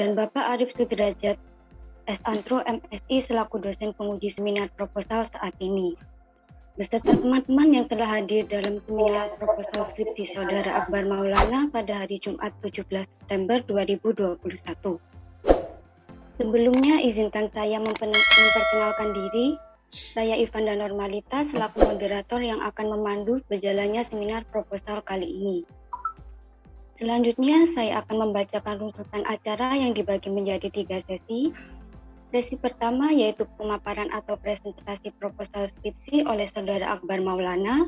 dan Bapak Arif Sudrajat, S. Antro, MSI, selaku dosen penguji seminar proposal saat ini. Beserta teman-teman yang telah hadir dalam seminar proposal skripsi Saudara Akbar Maulana pada hari Jumat 17 September 2021. Sebelumnya, izinkan saya memperkenalkan diri. Saya Ivanda Normalita selaku moderator yang akan memandu berjalannya seminar proposal kali ini. Selanjutnya, saya akan membacakan runtutan acara yang dibagi menjadi 3 sesi. Sesi pertama yaitu pemaparan atau presentasi proposal skripsi oleh Saudara Akbar Maulana.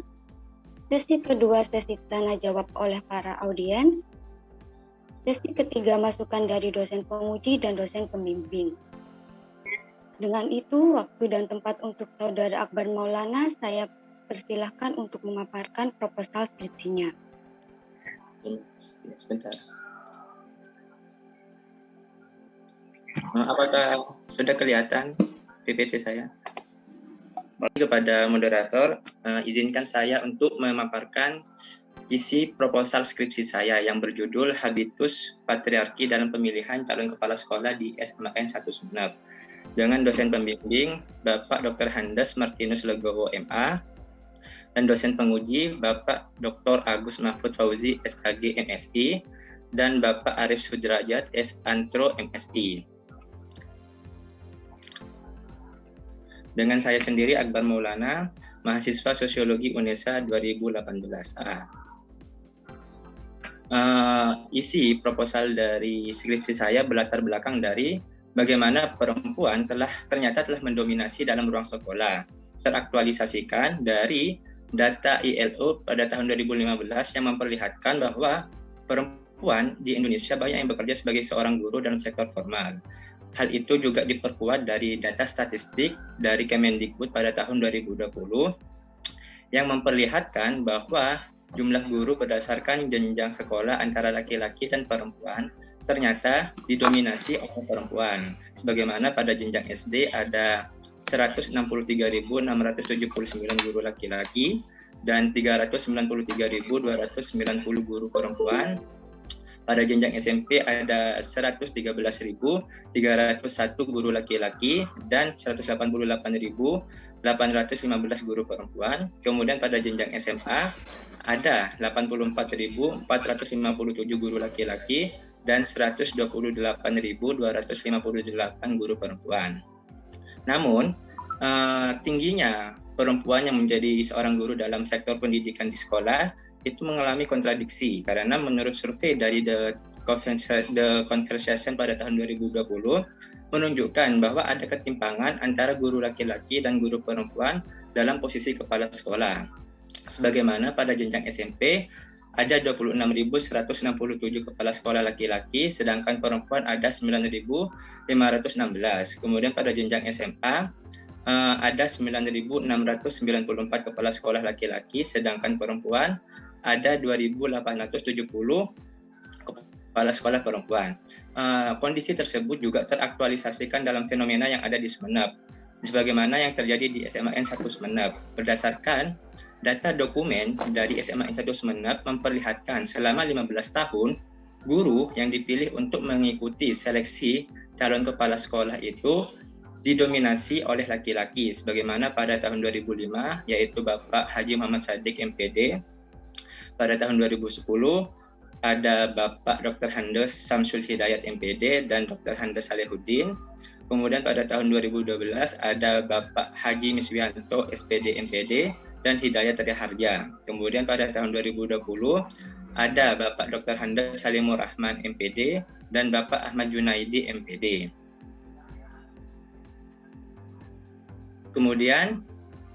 Sesi kedua, sesi tanya jawab oleh para audiens. Sesi ketiga, masukan dari dosen penguji dan dosen pembimbing. Dengan itu, waktu dan tempat untuk Saudara Akbar Maulana saya persilahkan untuk memaparkan proposal skripsinya. Sebentar. Apakah sudah kelihatan PPT saya? Kepada moderator, izinkan saya untuk memaparkan isi proposal skripsi saya yang berjudul Habitus Patriarki dalam Pemilihan Calon Kepala Sekolah di SMAN 1 Sumeneb, dengan dosen pembimbing Bapak Dr. Handes Martinus Legowo MA dan dosen penguji Bapak Dr. Agus Mahfud Fauzi SKG MSI dan Bapak Arif Sudrajat S. Antro MSI. Dengan saya sendiri Akbar Maulana, mahasiswa Sosiologi UNESA 2018A. Isi proposal dari skripsi saya berlatar belakang dari bagaimana perempuan ternyata telah mendominasi dalam ruang sekolah, teraktualisasikan dari data ILO pada tahun 2015 yang memperlihatkan bahwa perempuan di Indonesia banyak yang bekerja sebagai seorang guru dalam sektor formal. Hal itu juga diperkuat dari data statistik dari Kemendikbud pada tahun 2020 yang memperlihatkan bahwa jumlah guru berdasarkan jenjang sekolah antara laki-laki dan perempuan ternyata didominasi oleh perempuan. Sebagaimana pada jenjang SD ada 163.679 guru laki-laki dan 393.290 guru perempuan. Pada jenjang SMP ada 113.301 guru laki-laki dan 188.815 guru perempuan. Kemudian pada jenjang SMA ada 84.457 guru laki-laki dan 128.258 guru perempuan. Namun, tingginya perempuan yang menjadi seorang guru dalam sektor pendidikan di sekolah itu mengalami kontradiksi, karena menurut survei dari The Conversation pada tahun 2020 menunjukkan bahwa ada ketimpangan antara guru laki-laki dan guru perempuan dalam posisi kepala sekolah. Sebagaimana pada jenjang SMP ada 26.167 kepala sekolah laki-laki, sedangkan perempuan ada 9.516. Kemudian pada jenjang SMA ada 9.694 kepala sekolah laki-laki, sedangkan perempuan ada 2.870 kepala sekolah perempuan. Kondisi tersebut juga teraktualisasikan dalam fenomena yang ada di Sumeneb, sebagaimana yang terjadi di SMAN 1 Sumeneb. Berdasarkan data dokumen dari SMAN 1 Sumeneb memperlihatkan selama 15 tahun, guru yang dipilih untuk mengikuti seleksi calon kepala sekolah itu didominasi oleh laki-laki, sebagaimana pada tahun 2005 yaitu Bapak Haji Muhammad Shadiq MPD. Pada tahun 2010 ada Bapak Dr. Handes Samsul Hidayat MPD dan Dr. Handes Salehuddin. Kemudian pada tahun 2012 ada Bapak Haji Miswianto SPD MPD dan Hidayat Triharja. Kemudian pada tahun 2020 ada Bapak Dr. Handes Halimur Rahman MPD dan Bapak Ahmad Junaidi MPD. Kemudian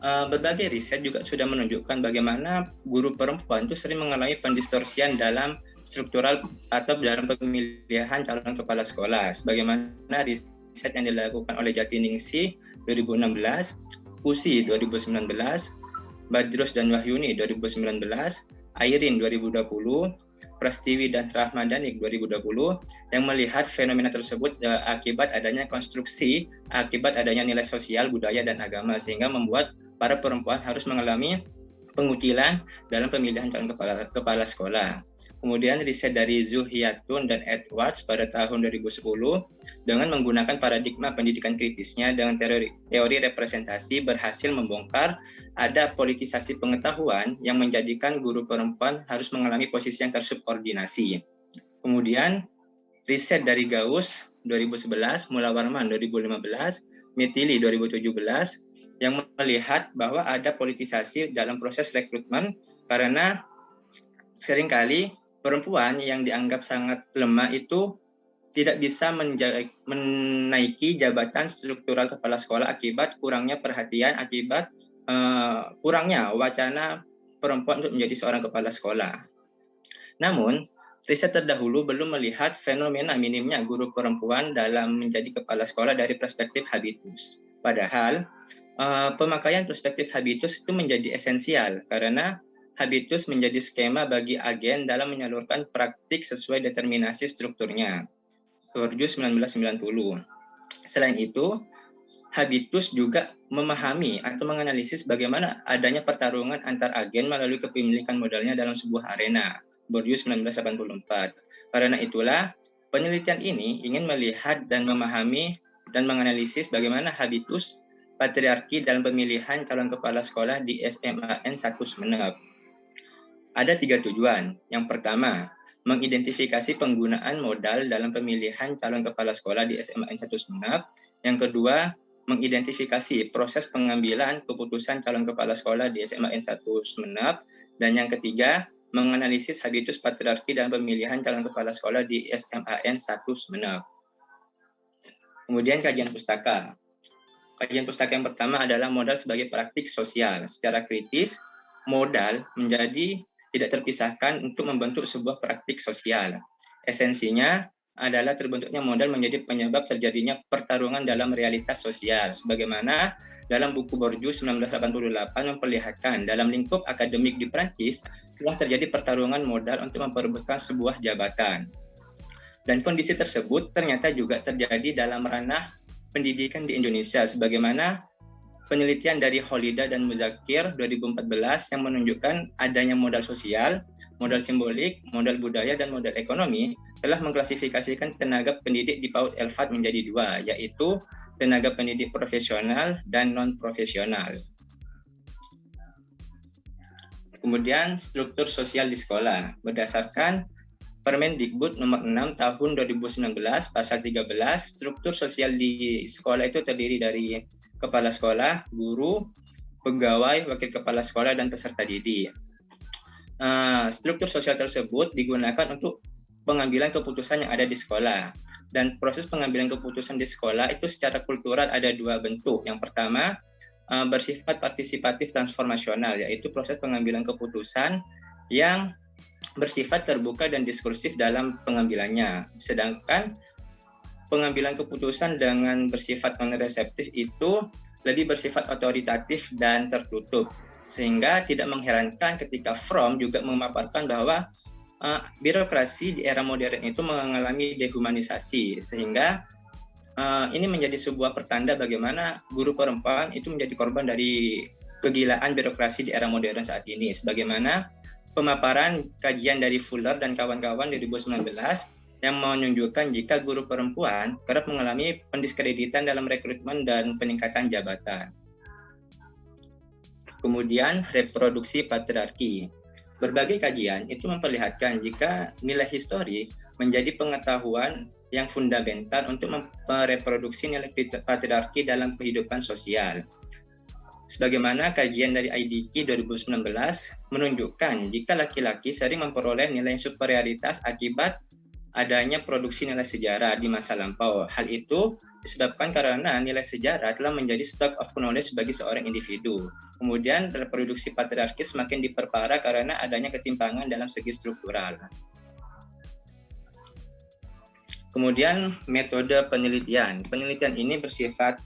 berbagai riset juga sudah menunjukkan bagaimana guru perempuan itu sering mengalami pendistorsian dalam struktural atau dalam pemilihan calon kepala sekolah. Sebagaimana riset yang dilakukan oleh Jatiningsih 2016, USI 2019, Badrus dan Wahyuni 2019, Airin 2020, Prastiwi dan Rahmadani 2020 yang melihat fenomena tersebut akibat adanya konstruksi, akibat adanya nilai sosial, budaya, dan agama, sehingga membuat para perempuan harus mengalami pengucilan dalam pemilihan calon kepala sekolah. Kemudian riset dari Zhu Hyatun dan Edwards pada tahun 2010 dengan menggunakan paradigma pendidikan kritisnya dengan teori representasi berhasil membongkar ada politisasi pengetahuan yang menjadikan guru perempuan harus mengalami posisi yang tersubordinasi. Kemudian riset dari Gauss 2011, Mula Warman 2015, Mithili 2017 yang melihat bahwa ada politisasi dalam proses rekrutmen karena seringkali perempuan yang dianggap sangat lemah itu tidak bisa menaiki jabatan struktural kepala sekolah akibat kurangnya perhatian, akibat kurangnya wacana perempuan untuk menjadi seorang kepala sekolah. Namun, riset terdahulu belum melihat fenomena minimnya guru perempuan dalam menjadi kepala sekolah dari perspektif habitus. Padahal, pemakaian perspektif habitus itu menjadi esensial karena habitus menjadi skema bagi agen dalam menyalurkan praktik sesuai determinasi strukturnya. Borjus 1990. Selain itu, habitus juga memahami atau menganalisis bagaimana adanya pertarungan antar agen melalui kepemilikan modalnya dalam sebuah arena. Borjus 1984. Karena itulah, penelitian ini ingin melihat dan memahami dan menganalisis bagaimana habitus patriarki dalam pemilihan calon kepala sekolah di SMAN 1 Sumeneb. Ada 3 tujuan. Yang pertama, mengidentifikasi penggunaan modal dalam pemilihan calon kepala sekolah di SMAN 1 Sumeneb. Yang kedua, mengidentifikasi proses pengambilan keputusan calon kepala sekolah di SMAN 1 Sumeneb. Dan yang ketiga, menganalisis habitus patriarki dalam pemilihan calon kepala sekolah di SMAN 1 Sumeneb. Kemudian kajian pustaka. Kajian pustaka yang pertama adalah modal sebagai praktik sosial. Secara kritis, modal menjadi tidak terpisahkan untuk membentuk sebuah praktik sosial. Esensinya adalah terbentuknya modal menjadi penyebab terjadinya pertarungan dalam realitas sosial. Sebagaimana dalam buku Bourdieu 1988 memperlihatkan dalam lingkup akademik di Prancis telah terjadi pertarungan modal untuk memperebutkan sebuah jabatan. Dan kondisi tersebut ternyata juga terjadi dalam ranah pendidikan di Indonesia, sebagaimana penelitian dari Holida dan Muzakir 2014 yang menunjukkan adanya modal sosial, modal simbolik, modal budaya, dan modal ekonomi telah mengklasifikasikan tenaga pendidik di PAUD LVAD menjadi 2, yaitu tenaga pendidik profesional dan non-profesional. Kemudian struktur sosial di sekolah. Berdasarkan Permendikbud nomor 6 tahun 2019 pasal 13, struktur sosial di sekolah itu terdiri dari kepala sekolah, guru, pegawai, wakil kepala sekolah, dan peserta didik. Struktur sosial tersebut digunakan untuk pengambilan keputusan yang ada di sekolah. Dan proses pengambilan keputusan di sekolah itu secara kultural ada 2 bentuk. Yang pertama, bersifat partisipatif transformasional, yaitu proses pengambilan keputusan yang bersifat terbuka dan diskursif dalam pengambilannya. Sedangkan pengambilan keputusan dengan bersifat non-reseptif itu lebih bersifat otoritatif dan tertutup. Sehingga tidak mengherankan ketika Fromm juga memaparkan bahwa birokrasi di era modern itu mengalami dehumanisasi. Sehingga ini menjadi sebuah pertanda bagaimana guru perempuan itu menjadi korban dari kegilaan birokrasi di era modern saat ini. Sebagaimana pemaparan kajian dari Fuller dan kawan-kawan 2019 yang menunjukkan jika guru perempuan kerap mengalami pendiskreditan dalam rekrutmen dan peningkatan jabatan. Kemudian reproduksi patriarki. Berbagai kajian itu memperlihatkan jika nilai histori menjadi pengetahuan yang fundamental untuk mereproduksi nilai patriarki dalam kehidupan sosial. Sebagaimana kajian dari IDK 2019 menunjukkan jika laki-laki sering memperoleh nilai superioritas akibat adanya produksi nilai sejarah di masa lampau. Hal itu disebabkan karena nilai sejarah telah menjadi stock of knowledge bagi seorang individu. Kemudian reproduksi patriarki semakin diperparah karena adanya ketimpangan dalam segi struktural. Kemudian metode penelitian. Penelitian ini bersifat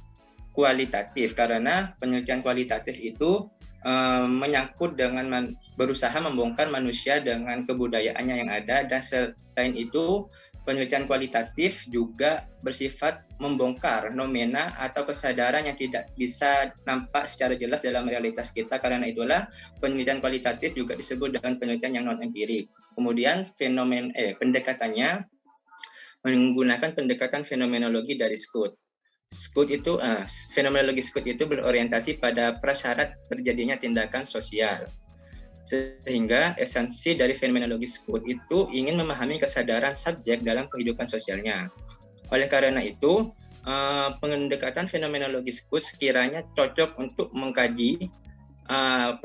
kualitatif karena penelitian kualitatif itu menyangkut dengan berusaha membongkar manusia dengan kebudayaannya yang ada, dan selain itu Penelitian kualitatif juga bersifat membongkar nomena atau kesadaran yang tidak bisa nampak secara jelas dalam realitas kita. Karena itulah penelitian kualitatif juga disebut dengan penelitian yang non-empirik. Kemudian pendekatannya menggunakan pendekatan fenomenologi dari Scott. Fenomenologi Scott itu berorientasi pada prasyarat terjadinya tindakan sosial. Sehingga esensi dari fenomenologi Scott itu ingin memahami kesadaran subjek dalam kehidupan sosialnya. Oleh karena itu, pendekatan fenomenologi Scott sekiranya cocok untuk mengkaji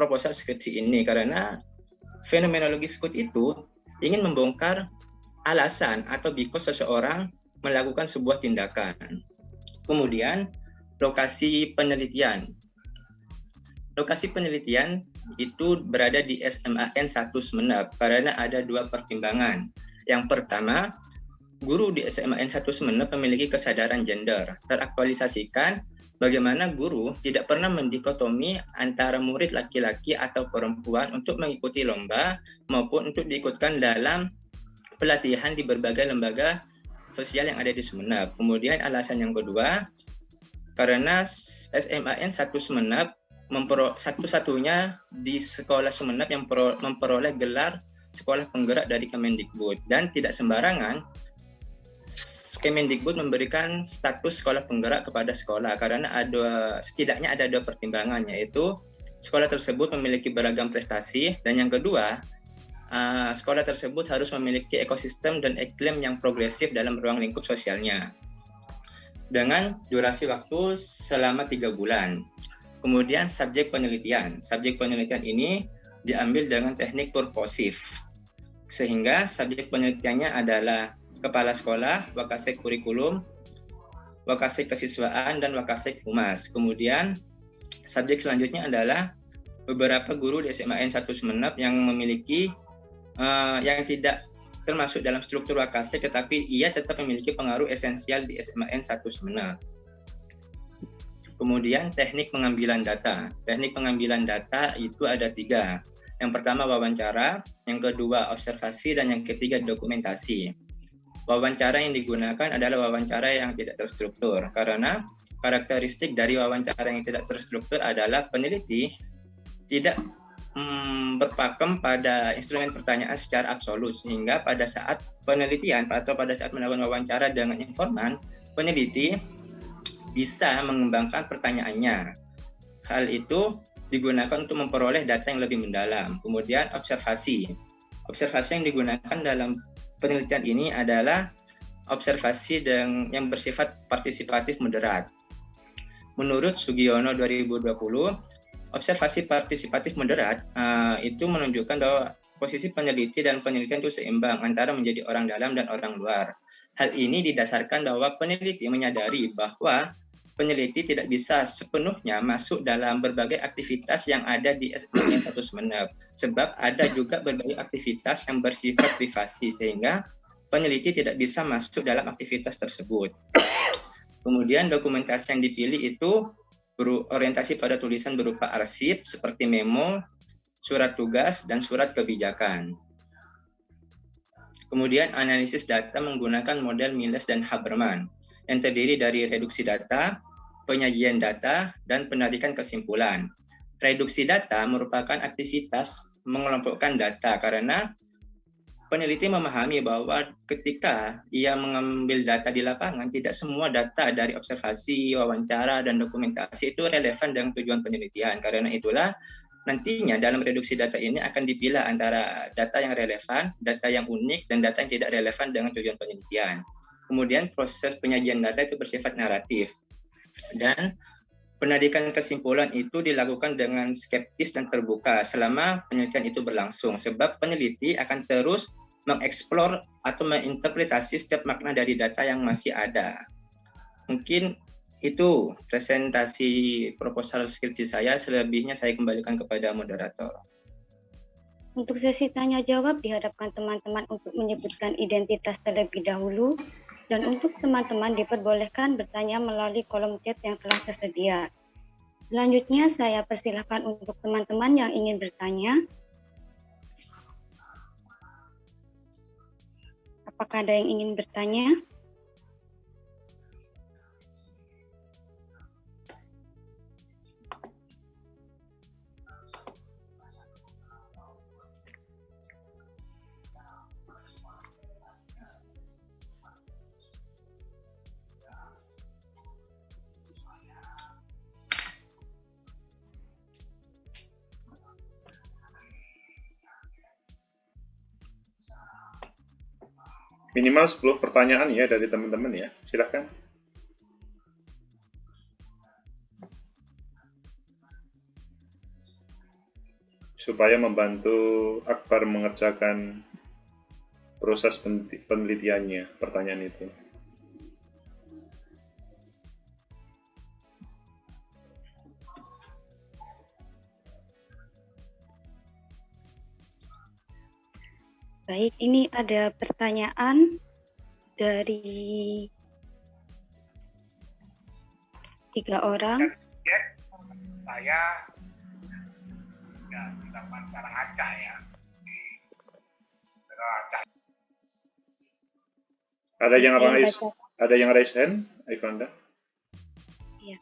proposal skripsi ini, karena fenomenologi Scott itu ingin membongkar alasan atau because seseorang melakukan sebuah tindakan. Kemudian, lokasi penelitian. Lokasi penelitian itu berada di SMAN 1 Sumeneb karena ada dua pertimbangan. Yang pertama, guru di SMAN 1 Sumeneb memiliki kesadaran gender, teraktualisasikan bagaimana guru tidak pernah mendikotomi antara murid laki-laki atau perempuan untuk mengikuti lomba maupun untuk diikutkan dalam pelatihan di berbagai lembaga sosial yang ada di Sumeneb. Kemudian alasan yang kedua, karena SMAN 1 Sumeneb satu-satunya di sekolah Sumeneb yang memperoleh gelar sekolah penggerak dari Kemendikbud, dan tidak sembarangan Kemendikbud memberikan status sekolah penggerak kepada sekolah karena setidaknya ada dua pertimbangan, yaitu sekolah tersebut memiliki beragam prestasi, dan yang kedua, sekolah tersebut harus memiliki ekosistem dan iklim yang progresif dalam ruang lingkup sosialnya dengan durasi waktu selama 3 bulan. Kemudian subjek penelitian. Subjek penelitian ini diambil dengan teknik purposif. Sehingga subjek penelitiannya adalah kepala sekolah, wakasek kurikulum, wakasek kesiswaan, dan wakasek humas. Kemudian subjek selanjutnya adalah beberapa guru di SMAN 1 Sumeneb yang memiliki yang tidak termasuk dalam struktur wakasek, tetapi ia tetap memiliki pengaruh esensial di SMAN 1 Sumeneb. Kemudian teknik pengambilan data. Teknik pengambilan data itu ada 3. Yang pertama wawancara, yang kedua observasi, dan yang ketiga dokumentasi. Wawancara yang digunakan adalah wawancara yang tidak terstruktur, karena karakteristik dari wawancara yang tidak terstruktur adalah peneliti tidak berpakem pada instrumen pertanyaan secara absolut, sehingga pada saat penelitian atau pada saat melakukan wawancara dengan informan, peneliti bisa mengembangkan pertanyaannya. Hal itu digunakan untuk memperoleh data yang lebih mendalam. Kemudian observasi. Observasi yang digunakan dalam penelitian ini adalah observasi yang bersifat partisipatif moderat. Menurut Sugiono 2020, observasi partisipatif moderat itu menunjukkan bahwa posisi peneliti dan penelitian itu seimbang antara menjadi orang dalam dan orang luar. Hal ini didasarkan bahwa peneliti menyadari bahwa peneliti tidak bisa sepenuhnya masuk dalam berbagai aktivitas yang ada di SMAN 1 Sumeneb, sebab ada juga berbagai aktivitas yang bersifat privasi, sehingga peneliti tidak bisa masuk dalam aktivitas tersebut. Kemudian dokumentasi yang dipilih itu berorientasi pada tulisan berupa arsip seperti memo, surat tugas, dan surat kebijakan. Kemudian analisis data menggunakan model Miles dan Haberman yang terdiri dari reduksi data, penyajian data, dan penarikan kesimpulan. Reduksi data merupakan aktivitas mengelompokkan data karena peneliti memahami bahwa ketika ia mengambil data di lapangan, tidak semua data dari observasi, wawancara, dan dokumentasi itu relevan dengan tujuan penelitian. Karena itulah nantinya dalam reduksi data ini akan dipilah antara data yang relevan, data yang unik, dan data yang tidak relevan dengan tujuan penelitian. Kemudian proses penyajian data itu bersifat naratif. Dan penarikan kesimpulan itu dilakukan dengan skeptis dan terbuka selama penelitian itu berlangsung, sebab peneliti akan terus mengeksplor atau menginterpretasi setiap makna dari data yang masih ada. Mungkin itu presentasi proposal skripsi saya, selebihnya saya kembalikan kepada moderator. Untuk sesi tanya jawab dihadapkan teman-teman untuk menyebutkan identitas terlebih dahulu, dan untuk teman-teman diperbolehkan bertanya melalui kolom chat yang telah tersedia. Selanjutnya saya persilahkan untuk teman-teman yang ingin bertanya. Apakah ada yang ingin bertanya? Minimal 10 pertanyaan ya dari teman-teman ya. Silakan. Supaya membantu Akbar mengerjakan proses penelitiannya, pertanyaan itu. Baik, ini ada pertanyaan dari 3 orang. Saya ya dilakukan secara acak ya. Ada yang raise hand, Ivanda? Ya.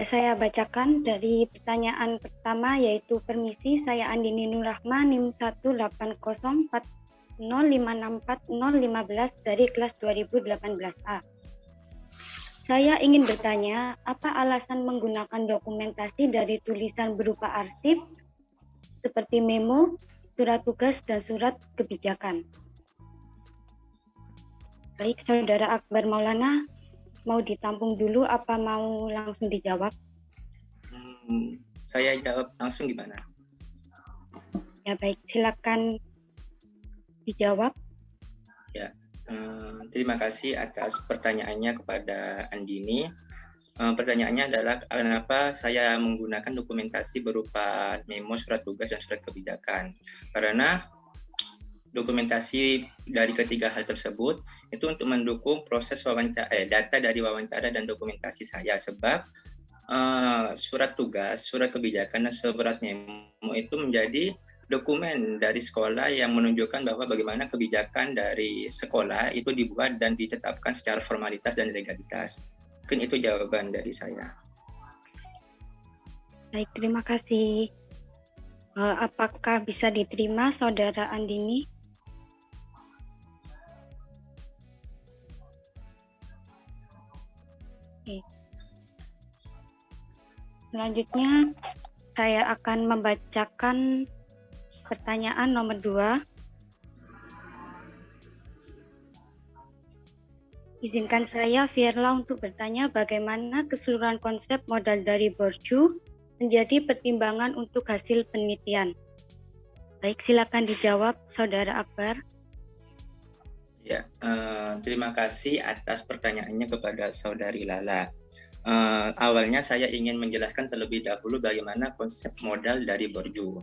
Saya bacakan dari pertanyaan pertama, yaitu permisi, saya Andini Nurrahma, NIM 18040564015 dari kelas 2018A. Saya ingin bertanya, apa alasan menggunakan dokumentasi dari tulisan berupa arsip seperti memo, surat tugas, dan surat kebijakan? Baik, Saudara Akbar Maulana, mau ditampung dulu apa mau langsung dijawab? Saya jawab langsung gimana? Ya baik, silakan dijawab. Ya, terima kasih atas pertanyaannya kepada Andini. Pertanyaannya adalah kenapa saya menggunakan dokumentasi berupa memo, surat tugas, dan surat kebijakan. Karena dokumentasi dari ketiga hal tersebut itu untuk mendukung proses data dari wawancara dan dokumentasi saya, sebab surat tugas, surat kebijakan, dan surat memo itu menjadi dokumen dari sekolah yang menunjukkan bahwa bagaimana kebijakan dari sekolah itu dibuat dan ditetapkan secara formalitas dan legalitas. Mungkin itu jawaban dari saya. Baik, terima kasih. Apakah bisa diterima Saudara Andini? Oke. Selanjutnya saya akan membacakan pertanyaan nomor 2. Izinkan saya, Firla, untuk bertanya bagaimana keseluruhan konsep modal dari Borju menjadi pertimbangan untuk hasil penelitian. Baik, silakan dijawab, Saudara Akbar. Ya, terima kasih atas pertanyaannya kepada Saudari Lala. Awalnya saya ingin menjelaskan terlebih dahulu bagaimana konsep modal dari Borju.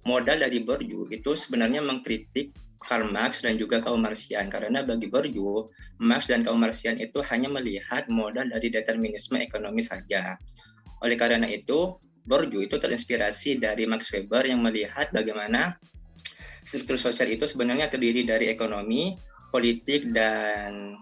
Modal dari Borju itu sebenarnya mengkritik Karl Marx dan juga kaum Marxian, karena bagi Borju, Marx dan kaum Marxian itu hanya melihat modal dari determinisme ekonomi saja. Oleh karena itu, Borju itu terinspirasi dari Max Weber yang melihat bagaimana struktur sosial itu sebenarnya terdiri dari ekonomi, politik, dan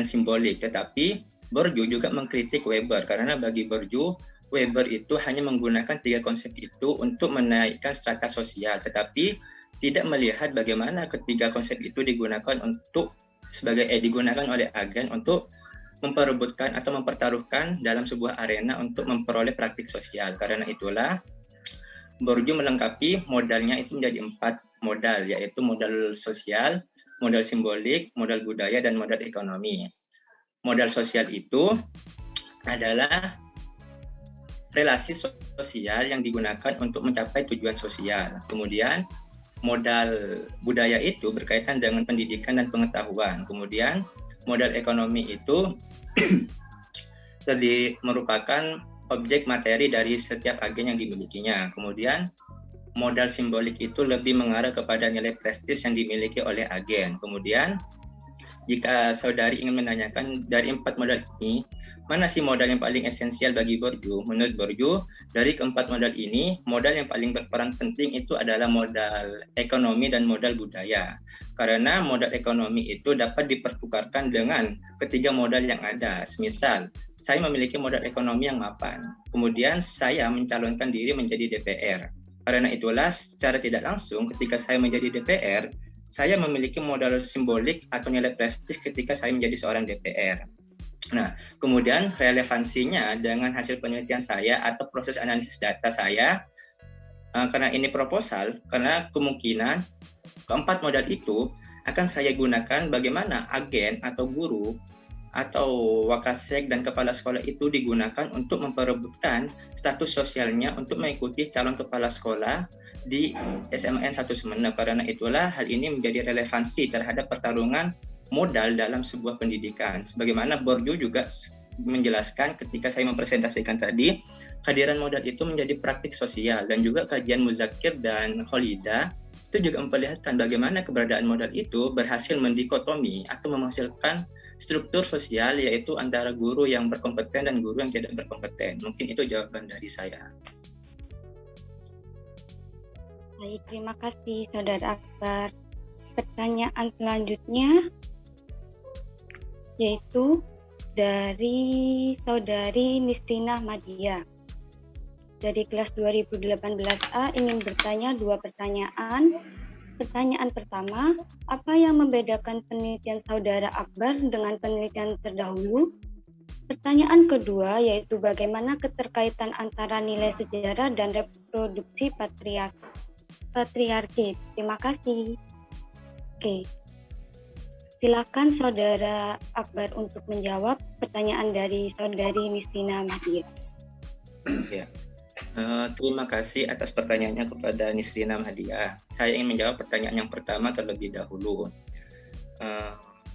simbolik. Tetapi Borju juga mengkritik Weber, karena bagi Borju, Weber itu hanya menggunakan 3 konsep itu untuk menaikkan strata sosial, tetapi tidak melihat bagaimana ketiga konsep itu digunakan oleh agen untuk memperebutkan atau mempertaruhkan dalam sebuah arena untuk memperoleh praktik sosial. Karena itulah Borju melengkapi modalnya itu menjadi 4 modal, yaitu modal sosial, modal simbolik, modal budaya, dan modal ekonomi. Modal sosial itu adalah relasi sosial yang digunakan untuk mencapai tujuan sosial. Kemudian modal budaya itu berkaitan dengan pendidikan dan pengetahuan. Kemudian modal ekonomi itu merupakan objek materi dari setiap agen yang dimilikinya. Kemudian modal simbolik itu lebih mengarah kepada nilai prestis yang dimiliki oleh agen. Kemudian jika saudari ingin menanyakan dari 4 modal ini, mana sih modal yang paling esensial bagi Borju? Menurut Borju, dari keempat modal ini, modal yang paling berperan penting itu adalah modal ekonomi dan modal budaya. Karena modal ekonomi itu dapat dipertukarkan dengan ketiga modal yang ada. Semisal, saya memiliki modal ekonomi yang mapan. Kemudian saya mencalonkan diri menjadi DPR. Karena itulah secara tidak langsung ketika saya menjadi DPR, saya memiliki modal simbolik atau nilai prestis ketika saya menjadi seorang DPR. Nah, kemudian relevansinya dengan hasil penelitian saya atau proses analisis data saya, karena ini proposal, karena kemungkinan keempat modal itu akan saya gunakan bagaimana agen atau guru atau wakasek dan kepala sekolah itu digunakan untuk memperebutkan status sosialnya untuk mengikuti calon kepala sekolah di SMN 1 Sumeneb. Karena itulah hal ini menjadi relevansi terhadap pertarungan modal dalam sebuah pendidikan. Sebagaimana Borju juga menjelaskan ketika saya mempresentasikan tadi, kehadiran modal itu menjadi praktik sosial, dan juga kajian Muzakir dan Kholida itu juga memperlihatkan bagaimana keberadaan modal itu berhasil mendikotomi atau menghasilkan struktur sosial, yaitu antara guru yang berkompeten dan guru yang tidak berkompeten. Mungkin itu jawaban dari saya. Baik, terima kasih Saudara Akbar. Pertanyaan selanjutnya yaitu dari Saudari Nisrina Madia. Dari kelas 2018A ingin bertanya 2 pertanyaan. Pertanyaan pertama, apa yang membedakan penelitian Saudara Akbar dengan penelitian terdahulu? Pertanyaan kedua yaitu bagaimana keterkaitan antara nilai sejarah dan reproduksi patriarki. Terima kasih. Oke. Silakan Saudara Akbar untuk menjawab pertanyaan dari Saudari Nisrina Madia. Ya. Terima kasih atas pertanyaannya kepada Nisrina Madia. Saya ingin menjawab pertanyaan yang pertama terlebih dahulu.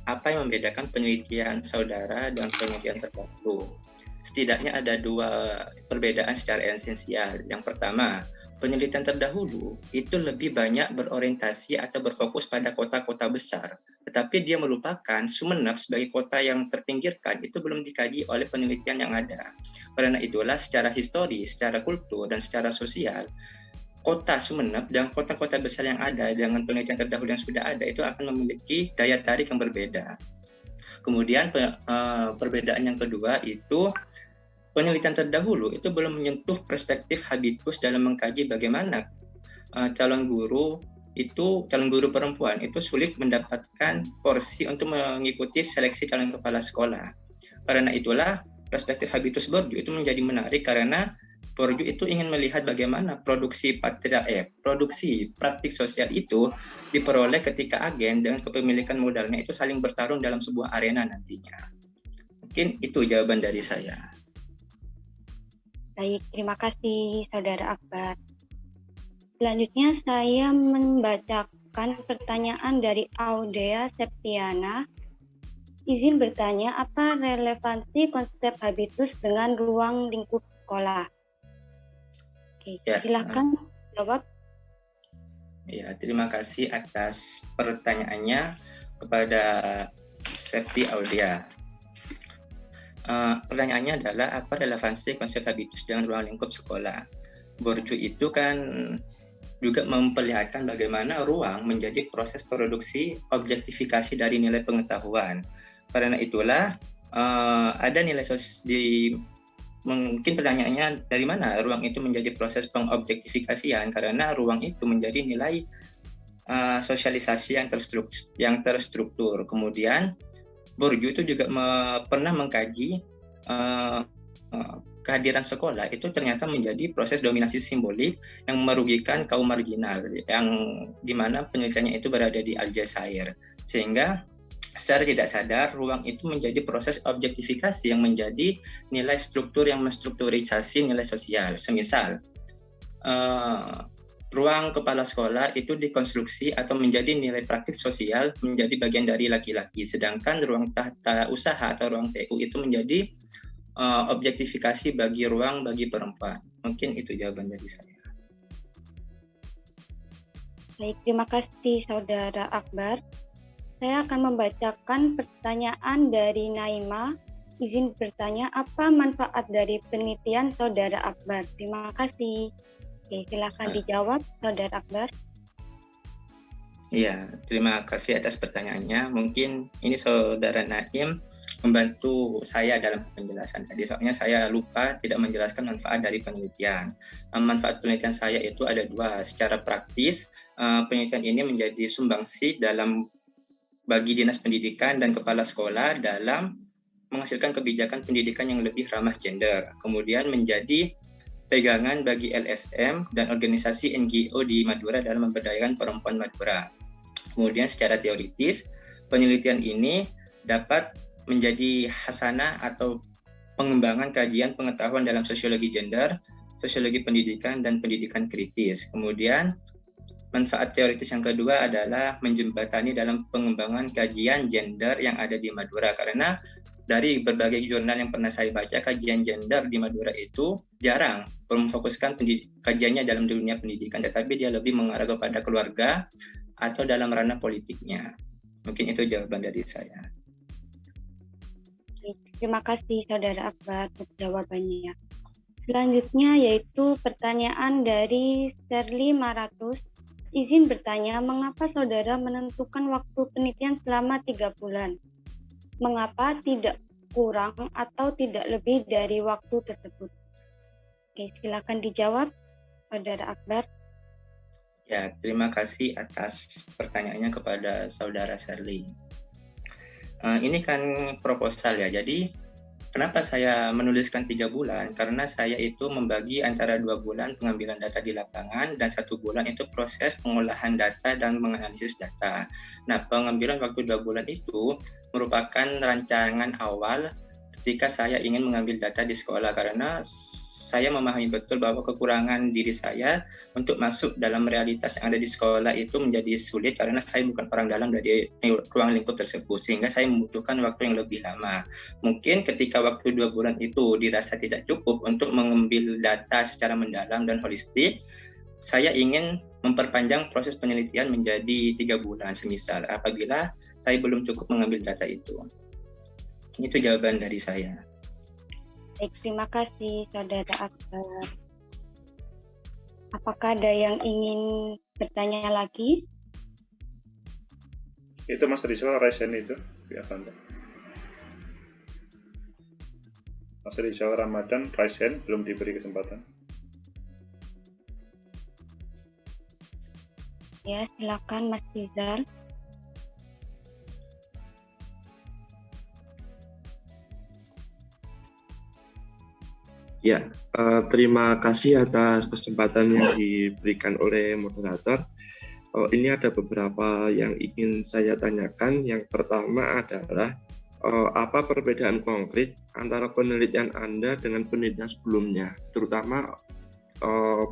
Apa yang membedakan penelitian saudara dan penelitian terdahulu? Setidaknya ada 2 perbedaan secara esensial. Yang pertama, penelitian terdahulu itu lebih banyak berorientasi atau berfokus pada kota-kota besar. Tetapi dia melupakan Sumeneb sebagai kota yang terpinggirkan, itu belum dikaji oleh penelitian yang ada. Karena itulah secara historis, secara kultur, dan secara sosial, kota Sumeneb dan kota-kota besar yang ada dengan penelitian terdahulu yang sudah ada itu akan memiliki daya tarik yang berbeda. Kemudian perbedaan yang kedua itu penelitian terdahulu itu belum menyentuh perspektif habitus dalam mengkaji bagaimana calon guru perempuan itu sulit mendapatkan porsi untuk mengikuti seleksi calon kepala sekolah. Karena itulah perspektif habitus Borju itu menjadi menarik karena Borju itu ingin melihat bagaimana produksi praktik sosial itu diperoleh ketika agen dengan kepemilikan modalnya itu saling bertarung dalam sebuah arena nantinya. Mungkin itu jawaban dari saya. Baik, terima kasih Saudara Akbar. Selanjutnya saya membacakan pertanyaan dari Audea Septiana. Izin bertanya, apa relevansi konsep habitus dengan ruang lingkup sekolah? Oke, silakan jawab. Ya, terima kasih atas pertanyaannya kepada Septi Audea. Pertanyaannya adalah apa relevansi konsep habitus dengan ruang lingkup sekolah? Borju itu kan juga memperlihatkan bagaimana ruang menjadi proses produksi objektifikasi dari nilai pengetahuan. Karena itulah ada nilai mungkin pertanyaannya dari mana ruang itu menjadi proses pengobjektifikasian, karena ruang itu menjadi nilai sosialisasi yang terstruktur. Kemudian Borju itu juga pernah mengkaji kehadiran sekolah itu ternyata menjadi proses dominasi simbolik yang merugikan kaum marginal, yang dimana penelitiannya itu berada di Aljazair, sehingga secara tidak sadar ruang itu menjadi proses objektifikasi yang menjadi nilai struktur yang menstrukturisasi nilai sosial. Semisal ruang kepala sekolah itu dikonstruksi atau menjadi nilai praktik sosial menjadi bagian dari laki-laki, sedangkan ruang tata usaha atau ruang TU itu menjadi objektifikasi bagi perempuan. Mungkin itu jawaban dari saya. Baik, terima kasih Saudara Akbar. Saya akan membacakan pertanyaan dari Naima. Izin bertanya, apa manfaat dari penelitian Saudara Akbar? Terima kasih. Oke, silakan dijawab, Saudara Akbar. Iya, terima kasih atas pertanyaannya. Mungkin ini Saudara Naim membantu saya dalam penjelasan tadi. Soalnya saya lupa tidak menjelaskan manfaat dari penelitian. Manfaat penelitian saya itu ada dua. Secara praktis, penelitian ini menjadi sumbangsi bagi dinas pendidikan dan kepala sekolah dalam menghasilkan kebijakan pendidikan yang lebih ramah gender. Kemudian menjadi pegangan bagi LSM dan organisasi NGO di Madura dalam memberdayakan perempuan Madura. Kemudian secara teoritis, penelitian ini dapat menjadi hasanah atau pengembangan kajian pengetahuan dalam sosiologi gender, sosiologi pendidikan, dan pendidikan kritis. Kemudian manfaat teoritis yang kedua adalah menjembatani dalam pengembangan kajian gender yang ada di Madura, karena dari berbagai jurnal yang pernah saya baca, kajian gender di Madura itu jarang memfokuskan kajiannya dalam dunia pendidikan, tetapi dia lebih mengarah kepada keluarga atau dalam ranah politiknya. Mungkin itu jawaban dari saya. Terima kasih Saudara Akbar untuk jawabannya. Selanjutnya yaitu pertanyaan dari Shirley Maratus. Izin bertanya, mengapa Saudara menentukan waktu penelitian selama 3 bulan? Mengapa tidak kurang atau tidak lebih dari waktu tersebut? Oke, silakan dijawab, Saudara Akbar. Ya, terima kasih atas pertanyaannya kepada Saudara Shirley. Ini kan proposal ya, jadi kenapa saya menuliskan 3 bulan? Karena saya itu membagi antara 2 bulan pengambilan data di lapangan dan 1 bulan itu proses pengolahan data dan menganalisis data. Nah, pengambilan waktu 2 bulan itu merupakan rancangan awal ketika saya ingin mengambil data di sekolah, karena saya memahami betul bahwa kekurangan diri saya untuk masuk dalam realitas yang ada di sekolah itu menjadi sulit karena saya bukan orang dalam dari ruang lingkup tersebut, sehingga saya membutuhkan waktu yang lebih lama. Mungkin ketika waktu 2 bulan itu dirasa tidak cukup untuk mengambil data secara mendalam dan holistik, saya ingin memperpanjang proses penelitian menjadi 3 bulan semisal apabila saya belum cukup mengambil data itu. Itu jawaban dari saya. Baik, terima kasih Saudara Akbar. Apakah ada yang ingin bertanya lagi? Itu Mas Rizal, Resen itu di Avanda. Mas Rizal Ramadan, Resen belum diberi kesempatan. Ya, silakan Mas Rizal. Ya, terima kasih atas kesempatan yang diberikan oleh moderator. Ini ada beberapa yang ingin saya tanyakan. Yang pertama adalah apa perbedaan konkret antara penelitian Anda dengan penelitian sebelumnya, terutama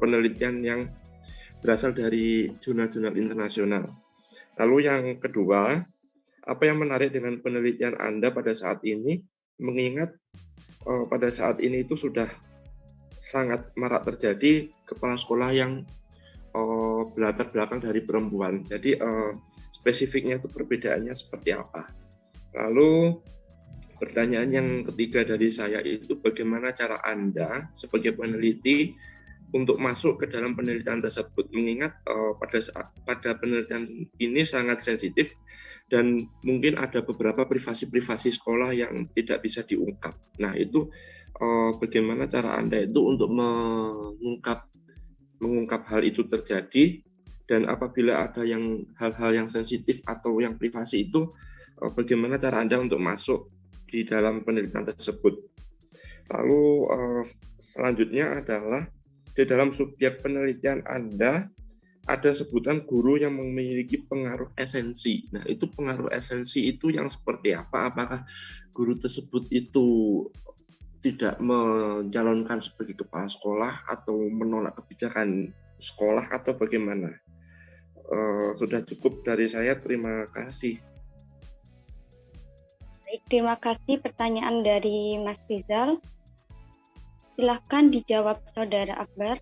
penelitian yang berasal dari jurnal-jurnal internasional. Lalu yang kedua, apa yang menarik dengan penelitian Anda pada saat ini, mengingat pada saat ini itu sudah sangat marak terjadi kepala sekolah yang berlatar belakang dari perempuan. Jadi spesifiknya itu perbedaannya seperti apa. Lalu pertanyaan yang ketiga dari saya itu, bagaimana cara Anda sebagai peneliti untuk masuk ke dalam penelitian tersebut, mengingat pada penelitian ini sangat sensitif dan mungkin ada beberapa privasi sekolah yang tidak bisa diungkap. Nah, itu bagaimana cara Anda itu untuk mengungkap hal itu terjadi, dan apabila ada hal-hal yang sensitif atau yang privasi itu, bagaimana cara Anda untuk masuk di dalam penelitian tersebut. Lalu selanjutnya adalah di dalam subjek penelitian Anda ada sebutan guru yang memiliki pengaruh esensi. Nah, itu pengaruh esensi itu yang seperti apa? Apakah guru tersebut itu tidak mencalonkan sebagai kepala sekolah atau menolak kebijakan sekolah atau bagaimana? Sudah cukup dari saya, terima kasih. Baik, terima kasih pertanyaan dari Mas Rizal. Silahkan dijawab Saudara Akbar.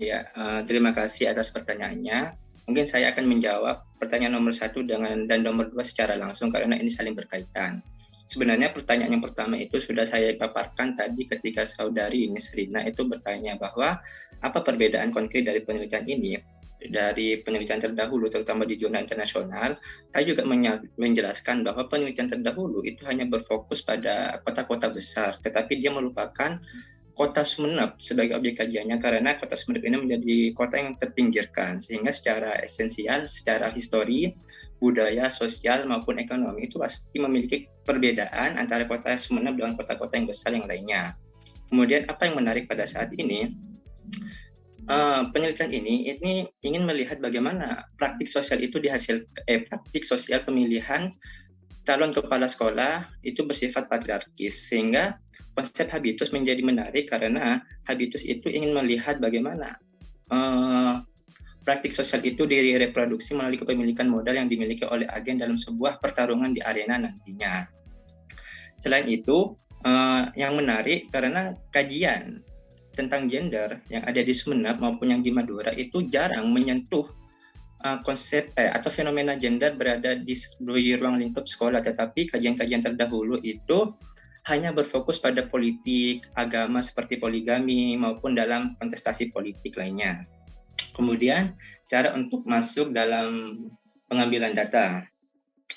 Ya, terima kasih atas pertanyaannya. Mungkin saya akan menjawab pertanyaan nomor 1 dan nomor 2 secara langsung karena ini saling berkaitan. Sebenarnya pertanyaan yang pertama itu sudah saya paparkan tadi ketika saudari Miss Rina itu bertanya bahwa apa perbedaan konkret dari penelitian ini dari penelitian terdahulu terutama di jurnal internasional. Saya juga menjelaskan bahwa penelitian terdahulu itu hanya berfokus pada kota-kota besar, tetapi dia melupakan kota Sumeneb sebagai objek kajiannya karena kota Sumeneb ini menjadi kota yang terpinggirkan sehingga secara esensial, secara histori, budaya, sosial maupun ekonomi itu pasti memiliki perbedaan antara kota Sumeneb dengan kota-kota yang besar yang lainnya. Kemudian apa yang menarik pada saat ini, penelitian ini ingin melihat bagaimana praktik sosial itu praktik sosial pemilihan calon kepala sekolah itu bersifat patriarkis sehingga konsep habitus menjadi menarik karena habitus itu ingin melihat bagaimana praktik sosial itu direproduksi melalui kepemilikan modal yang dimiliki oleh agen dalam sebuah pertarungan di arena nantinya. Selain itu, yang menarik karena kajian tentang gender yang ada di Sumeneb maupun yang di Madura itu jarang menyentuh konsep atau fenomena gender berada di ruang lingkup sekolah, tetapi kajian-kajian terdahulu itu hanya berfokus pada politik, agama seperti poligami maupun dalam kontestasi politik lainnya. Kemudian cara untuk masuk dalam pengambilan data.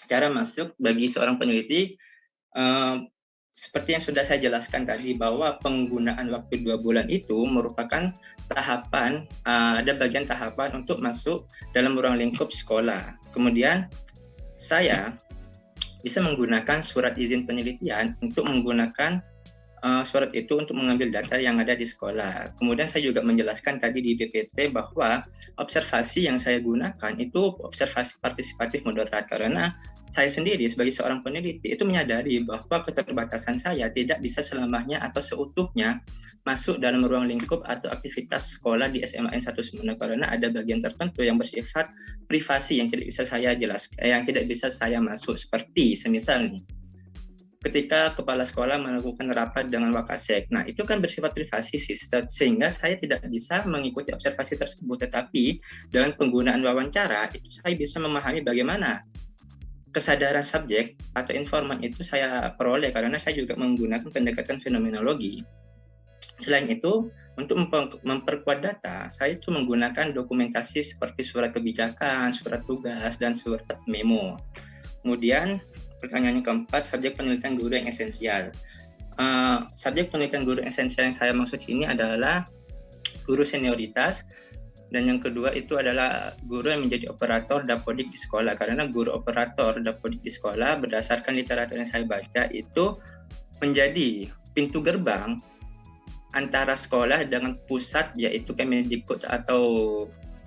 Cara masuk bagi seorang peneliti seperti yang sudah saya jelaskan tadi bahwa penggunaan waktu 2 bulan itu merupakan tahapan, ada bagian tahapan untuk masuk dalam ruang lingkup sekolah. Kemudian saya bisa menggunakan surat izin penelitian untuk menggunakan surat itu untuk mengambil data yang ada di sekolah. Kemudian saya juga menjelaskan tadi di DPT bahwa observasi yang saya gunakan itu observasi partisipatif moderat karena saya sendiri sebagai seorang peneliti itu menyadari bahwa keterbatasan saya tidak bisa selamanya atau seutuhnya masuk dalam ruang lingkup atau aktivitas sekolah di SMAN 1 Sumeneb karena ada bagian tertentu yang bersifat privasi yang tidak bisa saya jelaskan, yang tidak bisa saya masuk seperti semisal nih ketika kepala sekolah melakukan rapat dengan Wakasek. Nah, itu kan bersifat privasi sih, sehingga saya tidak bisa mengikuti observasi tersebut. Tetapi dengan penggunaan wawancara, itu saya bisa memahami bagaimana kesadaran subjek atau informan itu saya peroleh karena saya juga menggunakan pendekatan fenomenologi. Selain itu, untuk memperkuat data, saya itu menggunakan dokumentasi seperti surat kebijakan, surat tugas, dan surat memo. Kemudian, pertanyaan yang keempat, subjek penelitian guru yang esensial. Subjek penelitian guru esensial yang saya maksud ini adalah guru senioritas, dan yang kedua itu adalah guru yang menjadi operator dapodik di sekolah karena guru operator dapodik di sekolah berdasarkan literatur yang saya baca itu menjadi pintu gerbang antara sekolah dengan pusat yaitu Kemendikbud atau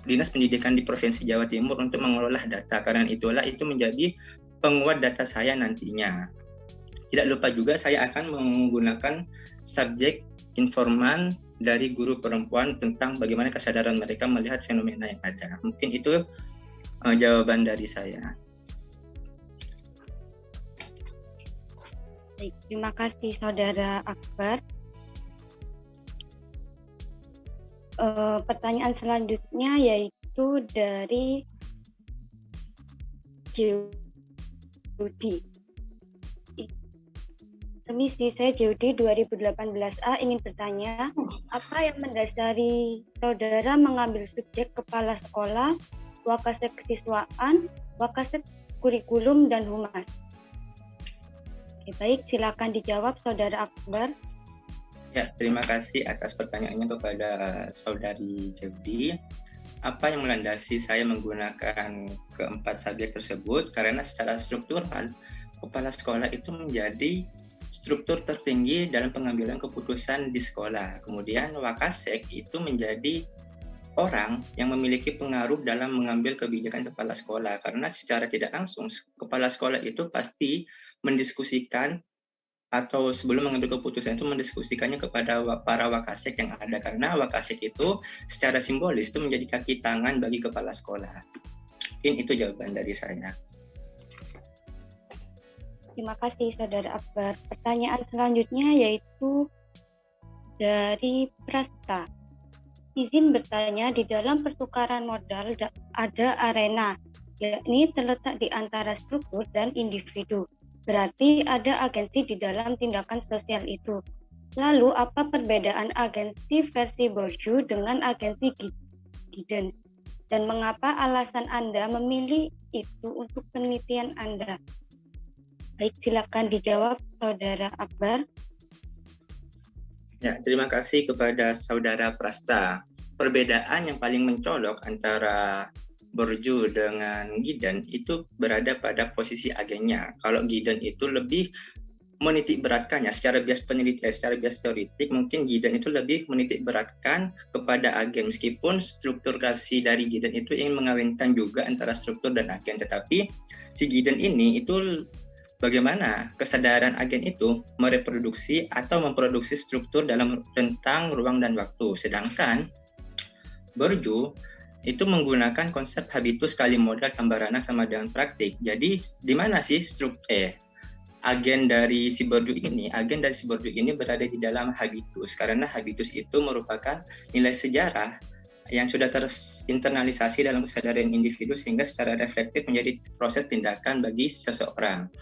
Dinas Pendidikan di Provinsi Jawa Timur untuk mengelola data. Karena itulah itu menjadi penguat data saya nantinya. Tidak lupa juga saya akan menggunakan subjek informan dari guru perempuan tentang bagaimana kesadaran mereka melihat fenomena yang ada. Mungkin itu jawaban dari saya. Baik, terima kasih Saudara Akbar. Pertanyaan selanjutnya yaitu dari Judi. Permisi, saya Judi 2018A ingin bertanya, apa yang mendasari saudara mengambil subjek kepala sekolah, Wakasek kesiswaan, Wakasek kurikulum, dan humas? Oke, baik, silakan dijawab Saudara Akbar. Ya, terima kasih atas pertanyaannya kepada Saudari Judi. Apa yang melandasi saya menggunakan keempat subjek tersebut? Karena secara struktural, kepala sekolah itu menjadi struktur tertinggi dalam pengambilan keputusan di sekolah. Kemudian Wakasek itu menjadi orang yang memiliki pengaruh dalam mengambil kebijakan kepala sekolah. Karena secara tidak langsung, kepala sekolah itu pasti mendiskusikan atau sebelum mengambil keputusan itu mendiskusikannya kepada para Wakasek yang ada. Karena Wakasek itu secara simbolis itu menjadi kaki tangan bagi kepala sekolah. Mungkin itu jawaban dari saya. Terima kasih Saudara Akbar. Pertanyaan selanjutnya yaitu dari Prasta. Izin bertanya, di dalam pertukaran modal ada arena. yakni terletak di antara struktur dan individu. Berarti ada agensi di dalam tindakan sosial itu. Lalu, apa perbedaan agensi versi Bourdieu dengan agensi Giddens? Dan mengapa alasan Anda memilih itu untuk penelitian Anda? Baik, silakan dijawab Saudara Akbar. Ya, terima kasih kepada Saudara Prasta. Perbedaan yang paling mencolok antara Bourdieu dengan Giddens itu berada pada posisi agennya. Kalau Giddens itu lebih menitik beratkannya secara bias penelitian, secara bias teoritik, mungkin Giddens itu lebih menitik beratkan kepada agen, meskipun strukturasi dari Giddens itu ingin mengawinkan juga antara struktur dan agen, tetapi si Giddens ini itu bagaimana kesadaran agen itu mereproduksi atau memproduksi struktur dalam rentang ruang dan waktu, sedangkan Bourdieu itu menggunakan konsep habitus kali modal tambarana sama dengan praktik. Jadi di mana sih agen dari si Bourdieu ini berada di dalam habitus, karena habitus itu merupakan nilai sejarah yang sudah terinternalisasi dalam kesadaran individu sehingga secara reflektif menjadi proses tindakan bagi seseorang.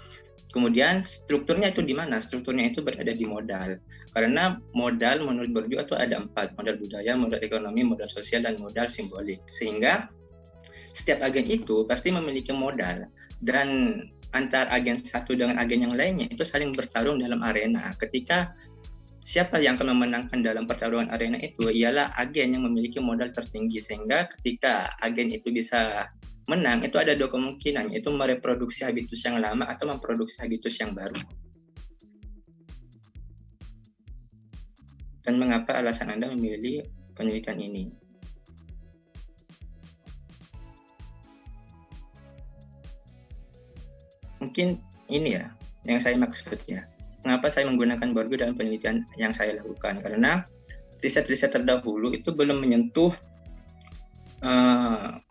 Kemudian strukturnya itu di mana? Strukturnya itu berada di modal. Karena modal menurut Bourdieu itu ada 4, modal budaya, modal ekonomi, modal sosial, dan modal simbolik. Sehingga setiap agen itu pasti memiliki modal, dan antar agen satu dengan agen yang lainnya itu saling bertarung dalam arena. Ketika siapa yang akan memenangkan dalam pertarungan arena itu ialah agen yang memiliki modal tertinggi, sehingga ketika agen itu bisa menang, itu ada 2 kemungkinan, yaitu mereproduksi habitus yang lama atau memproduksi habitus yang baru. Dan mengapa alasan Anda memilih penelitian ini? Mungkin ini ya, yang saya maksud ya. Mengapa saya menggunakan Bourdieu dalam penelitian yang saya lakukan? Karena riset-riset terdahulu itu belum menyentuh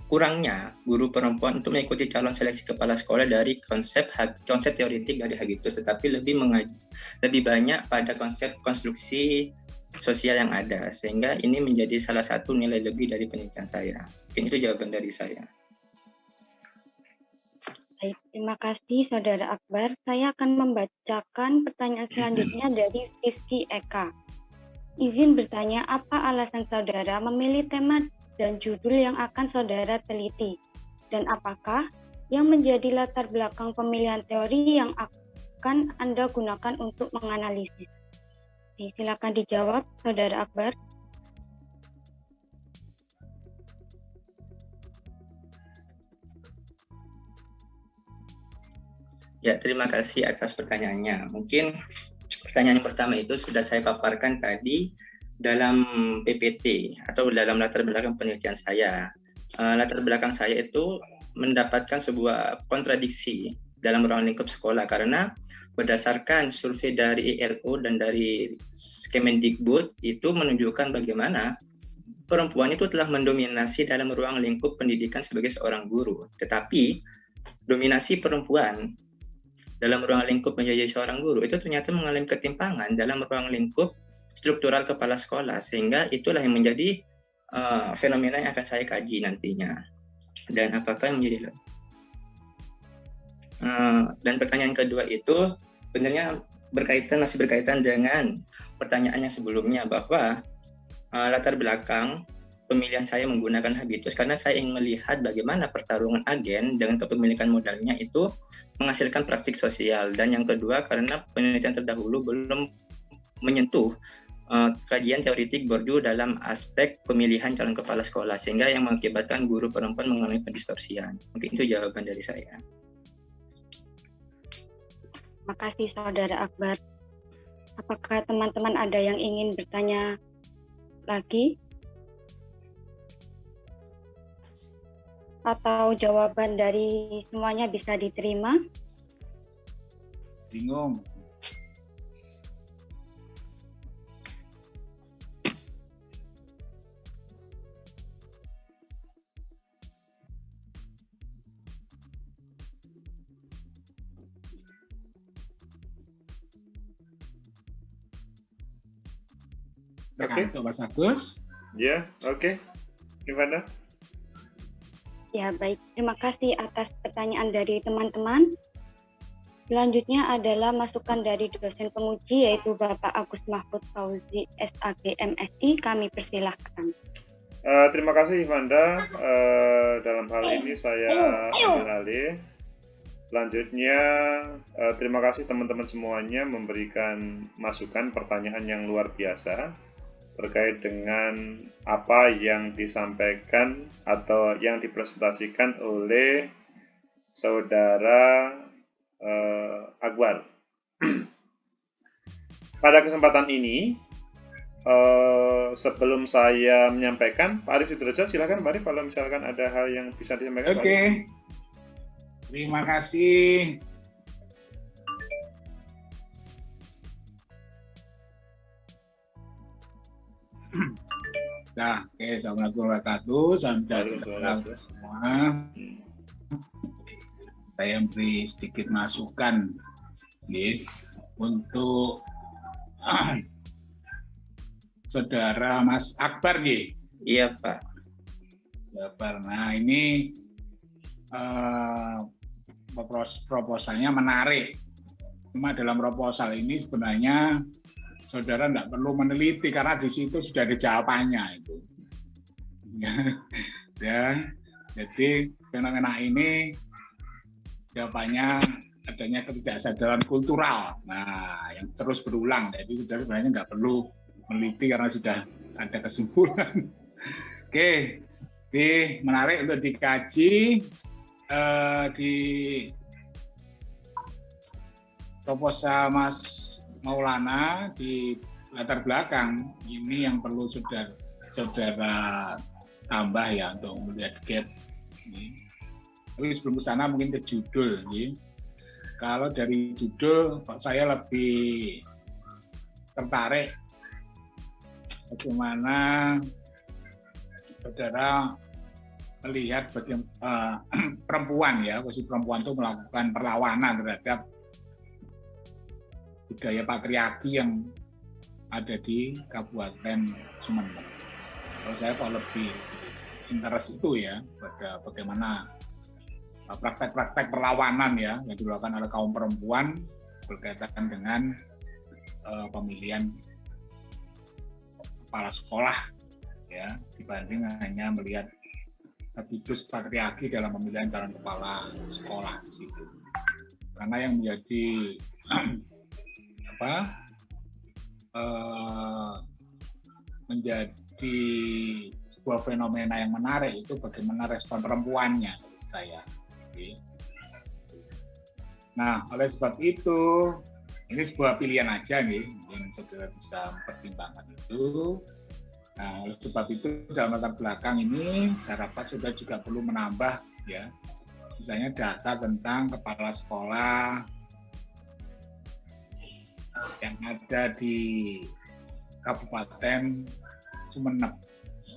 kurangnya guru perempuan untuk mengikuti calon seleksi kepala sekolah dari konsep teoritik dari habitus, tetapi lebih banyak pada konsep konstruksi sosial yang ada, sehingga ini menjadi salah satu nilai lebih dari penelitian saya. Mungkin itu jawaban dari saya. Baik, terima kasih Saudara Akbar. Saya akan membacakan pertanyaan selanjutnya dari Rizky Eka. Izin bertanya, apa alasan saudara memilih tema dan judul yang akan saudara teliti? Dan apakah yang menjadi latar belakang pemilihan teori yang akan Anda gunakan untuk menganalisis? Silakan dijawab, Saudara Akbar. Ya, terima kasih atas pertanyaannya. Mungkin pertanyaan yang pertama itu sudah saya paparkan tadi dalam PPT atau dalam latar belakang penelitian saya. Latar belakang saya itu mendapatkan sebuah kontradiksi dalam ruang lingkup sekolah, karena berdasarkan survei dari ILO dan dari Kemendikbud itu menunjukkan bagaimana perempuan itu telah mendominasi dalam ruang lingkup pendidikan sebagai seorang guru. Tetapi dominasi perempuan dalam ruang lingkup menjadi seorang guru itu ternyata mengalami ketimpangan dalam ruang lingkup struktural kepala sekolah, sehingga itulah yang menjadi fenomena yang akan saya kaji nantinya. Dan apakah yang menjadi dan pertanyaan kedua itu sebenarnya masih berkaitan dengan pertanyaan yang sebelumnya, bahwa latar belakang pemilihan saya menggunakan habitus karena saya ingin melihat bagaimana pertarungan agen dengan kepemilikan modalnya itu menghasilkan praktik sosial. Dan yang kedua, karena penelitian terdahulu belum menyentuh kajian teoritik Bourdieu dalam aspek pemilihan calon kepala sekolah, sehingga yang mengakibatkan guru perempuan mengalami pendistorsian. Mungkin itu jawaban dari saya. Terima kasih Saudara Akbar. Apakah teman-teman ada yang ingin bertanya lagi? Atau jawaban dari semuanya bisa diterima? Bingung. Oke. Mas Agus. Ya, oke. Gimana? Ya, baik. Terima kasih atas pertanyaan dari teman-teman. Selanjutnya adalah masukan dari dosen penguji, yaitu Bapak Agus Mahfud Fauzi, SAG MSI. Kami persilahkan. Terima kasih Ivanda. Dalam hal ini saya ambil alih. Selanjutnya, terima kasih teman-teman semuanya memberikan masukan pertanyaan yang luar biasa terkait dengan apa yang disampaikan atau yang dipresentasikan oleh Saudara Akbar. Pada kesempatan ini, sebelum saya menyampaikan, Pak Arif Sudrajat, silakan Pak Arif kalau misalkan ada hal yang bisa disampaikan. Oke, terima kasih. Nah, oke, Assalamualaikum warahmatullahi wabarakatuh. Semua. Saya beri sedikit masukan untuk Saudara Mas Akbar, Iya, Pak. Akbar. Nah, ini proposalnya menarik. Cuma dalam proposal ini sebenarnya saudara tidak perlu meneliti karena di situ sudah ada jawabannya itu. Ya, jadi fenomena ini jawabannya adanya ketidaksadaran kultural. Nah, yang terus berulang. Jadi saudara sebenarnya nggak perlu meneliti karena sudah ada kesimpulan. Oke, menarik untuk dikaji di proposal Mas Maulana di latar belakang ini yang perlu saudara tambah ya untuk melihat gap. Tapi sebelum ke sana mungkin ke judul. Kalau dari judul saya lebih tertarik bagaimana saudara melihat bagaimana perempuan ya, posisi perempuan itu melakukan perlawanan terhadap budaya patriarki yang ada di Kabupaten Sumeneb. Kalau saya kok lebih interest itu ya pada bagaimana praktek-praktek perlawanan ya yang dilakukan oleh kaum perempuan berkaitan dengan pemilihan kepala sekolah ya dibanding hanya melihat habitus patriarki dalam pemilihan calon kepala sekolah di situ. Karena yang menjadi menjadi sebuah fenomena yang menarik itu bagaimana respon perempuannya menurut saya. Nah, oleh sebab itu ini sebuah pilihan aja nih, mungkin saudara bisa mempertimbangkan itu. Nah, oleh sebab itu dalam latar belakang ini saya rapat saudara juga perlu menambah ya, misalnya data tentang kepala sekolah yang ada di Kabupaten Sumeneb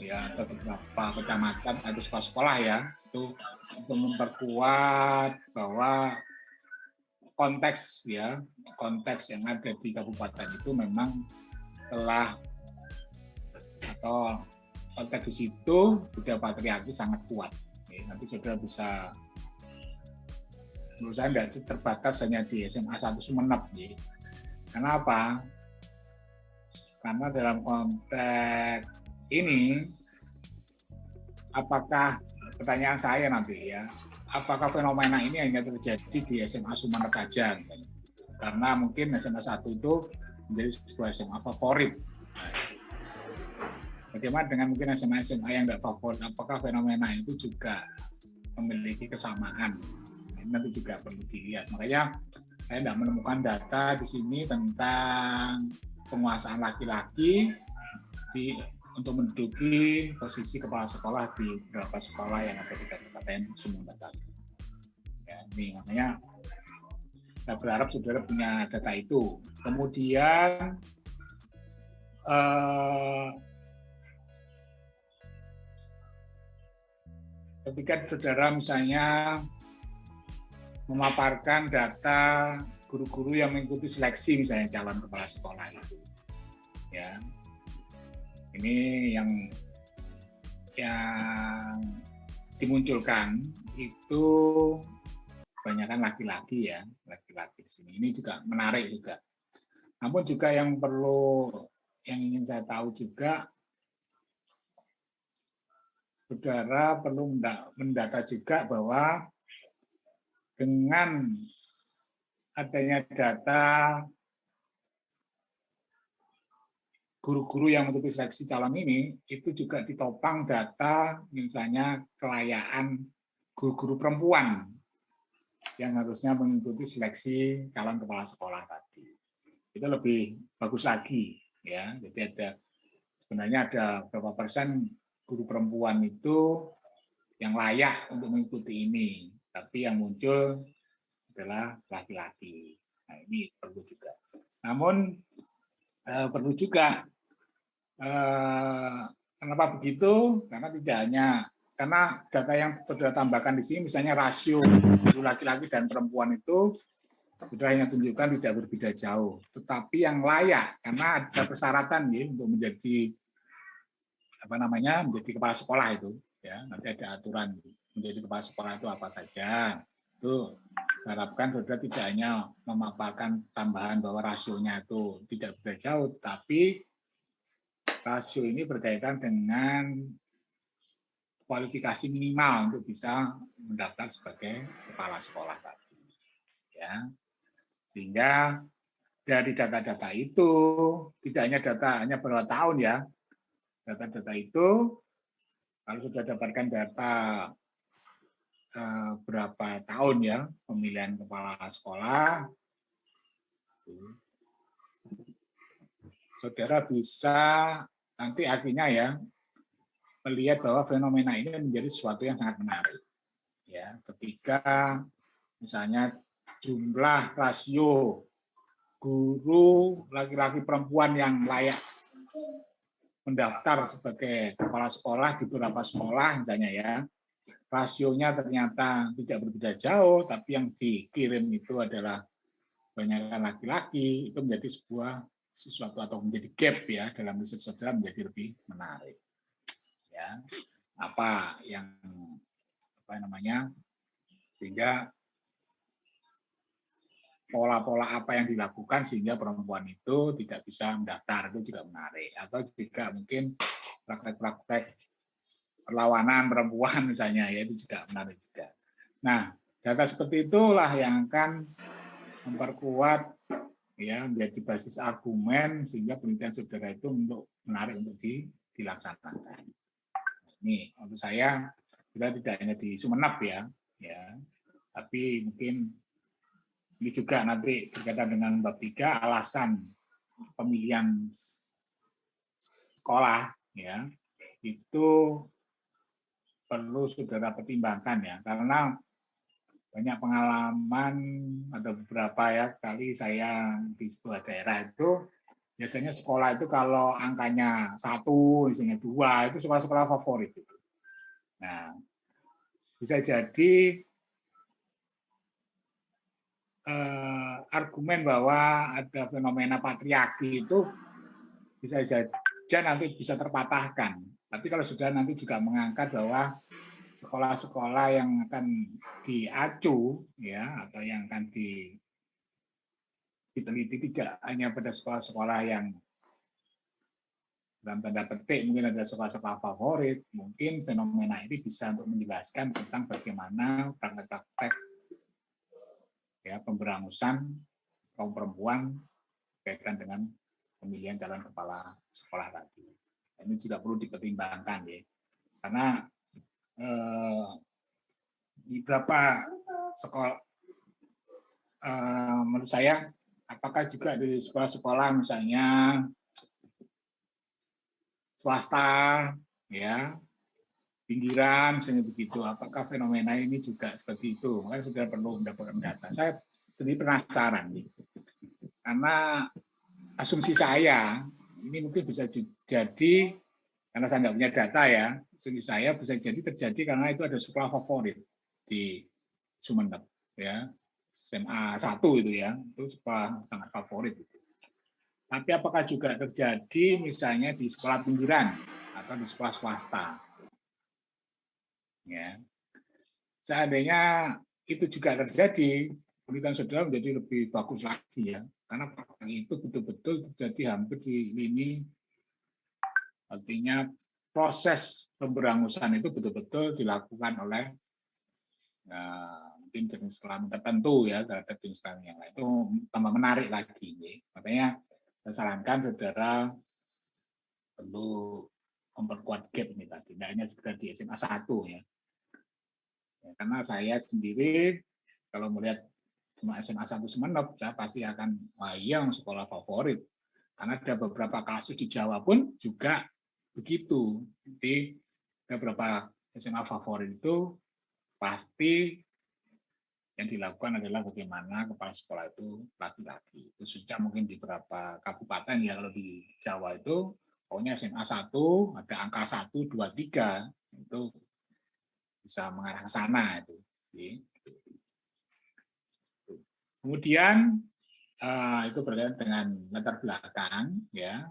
ya, atau beberapa kecamatan atau sekolah ya, itu untuk memperkuat bahwa konteks yang ada di kabupaten itu memang telah atau konteks di situ budaya patriarki sangat kuat. Nanti saudara bisa, menurut saya tidak terbatas hanya di SMA 1 Sumeneb. Kenapa? Karena dalam konteks ini, apakah pertanyaan saya nanti ya, apakah fenomena ini hanya terjadi di SMA Sumeneb saja? Karena mungkin SMA 1 itu menjadi sebuah SMA favorit. Bagaimana dengan mungkin SMA yang tidak favorit? Apakah fenomena itu juga memiliki kesamaan? Ini nanti juga perlu dilihat. Makanya saya tidak menemukan data di sini tentang penguasaan laki-laki untuk menduduki posisi kepala sekolah di beberapa sekolah yang ada di Kabupaten Sumeneb. Ya, ini makanya saya berharap saudara punya data itu. Kemudian ketika saudara misalnya memaparkan data guru-guru yang mengikuti seleksi misalnya calon kepala sekolah itu, ya ini yang dimunculkan itu kebanyakan laki-laki ya, laki-laki di sini. Ini juga menarik juga. Namun juga yang ingin saya tahu juga, saudara perlu mendata juga bahwa dengan adanya data guru-guru yang mengikuti seleksi calon ini, itu juga ditopang data misalnya kelayaan guru-guru perempuan yang harusnya mengikuti seleksi calon kepala sekolah tadi. Itu lebih bagus lagi, ya. Jadi sebenarnya ada berapa persen guru perempuan itu yang layak untuk mengikuti ini, tapi yang muncul adalah laki-laki. Nah, ini perlu juga. Namun perlu juga kenapa begitu? Karena data yang sudah tambahkan di sini, misalnya rasio guru laki-laki dan perempuan itu sudah hanya tunjukkan tidak berbeda jauh, tetapi yang layak karena ada persyaratan ya untuk menjadi menjadi kepala sekolah itu, ya nanti ada aturan menjadi kepala sekolah itu apa saja. Itu harapkan saudara tidak hanya memaparkan tambahan bahwa rasionya itu tidak berbeda jauh, tapi rasio ini berkaitan dengan kualifikasi minimal untuk bisa mendaftar sebagai kepala sekolah tadi. Ya. Sehingga dari data-data itu, tidak hanya hanya berapa tahun ya, data-data itu, kalau sudah dapatkan data berapa tahun ya pemilihan kepala sekolah, saudara bisa nanti akhirnya ya melihat bahwa fenomena ini menjadi sesuatu yang sangat menarik. Ya, ketika misalnya jumlah rasio guru laki-laki perempuan yang layak mendaftar sebagai kepala sekolah di beberapa sekolah misalnya ya, rasionya ternyata tidak berbeda jauh, tapi yang dikirim itu adalah kebanyakan laki-laki, itu menjadi sesuatu atau menjadi gap ya dalam riset saudara menjadi lebih menarik. Ya, sehingga pola-pola apa yang dilakukan sehingga perempuan itu tidak bisa mendaftar, itu juga menarik. Atau juga mungkin praktek-praktek perlawanan perempuan misalnya, ya itu juga menarik juga. Nah, data seperti itulah yang akan memperkuat ya menjadi basis argumen sehingga penelitian saudara itu menarik untuk dilaksanakan. Ini menurut saya sudah tidak hanya di Sumeneb ya, tapi mungkin ini juga nanti berkaitan dengan bab 3 alasan pemilihan sekolah ya itu perlu saudara pertimbangkan ya, karena banyak pengalaman, ada beberapa ya kali saya di sebuah daerah itu biasanya sekolah itu kalau angkanya 1, misalnya 2 itu sekolah-sekolah favorit. Nah, bisa jadi argumen bahwa ada fenomena patriarki itu bisa saja nanti bisa terpatahkan. Tapi kalau sudah nanti juga mengangkat bahwa sekolah-sekolah yang akan diacu ya atau yang akan diteliti tidak hanya pada sekolah-sekolah yang dalam tanda petik mungkin ada sekolah-sekolah favorit, mungkin fenomena ini bisa untuk menjelaskan tentang bagaimana praktek-praktek ya pemberangusan kaum perempuan berkaitan dengan pemilihan calon kepala sekolah tadi. Ini juga perlu dipertimbangkan ya, karena di beberapa sekolah menurut saya apakah juga di sekolah-sekolah misalnya swasta ya pinggiran misalnya begitu, apakah fenomena ini juga seperti itu? Makanya sudah perlu mendapatkan data. Saya jadi penasaran nih, karena asumsi saya ini mungkin bisa jadi karena saya nggak punya data ya, asumsi saya bisa jadi terjadi karena itu ada sekolah favorit di Sumeneb ya, SMA 1 itu ya, itu sekolah sangat favorit itu. Tapi apakah juga terjadi misalnya di sekolah pinggiran atau di sekolah swasta? Ya, seandainya itu juga terjadi, penelitian saudara menjadi lebih bagus lagi ya, karena praktek itu betul-betul terjadi hampir di lini, artinya proses pemberangusan itu betul-betul dilakukan oleh mungkin jenis kelamin tertentu ya terhadap jenis kelamin yang lain. Itu tambah menarik lagi. Makanya saya sarankan saudara perlu memperkuat gap ini tadi, tidak hanya sekedar di SMA 1 ya. Karena saya sendiri kalau melihat cuma SMA 1 Semenep, saya pasti akan yang sekolah favorit. Karena ada beberapa kasus di Jawa pun juga begitu. Jadi ada beberapa SMA favorit itu pasti yang dilakukan adalah bagaimana kepala sekolah itu laki-laki. Khususnya mungkin di beberapa kabupaten ya, kalau di Jawa itu pokoknya SMA 1 ada angka 1, 2, 3 itu bisa mengarah ke sana itu. Kemudian itu berkaitan dengan latar belakang ya.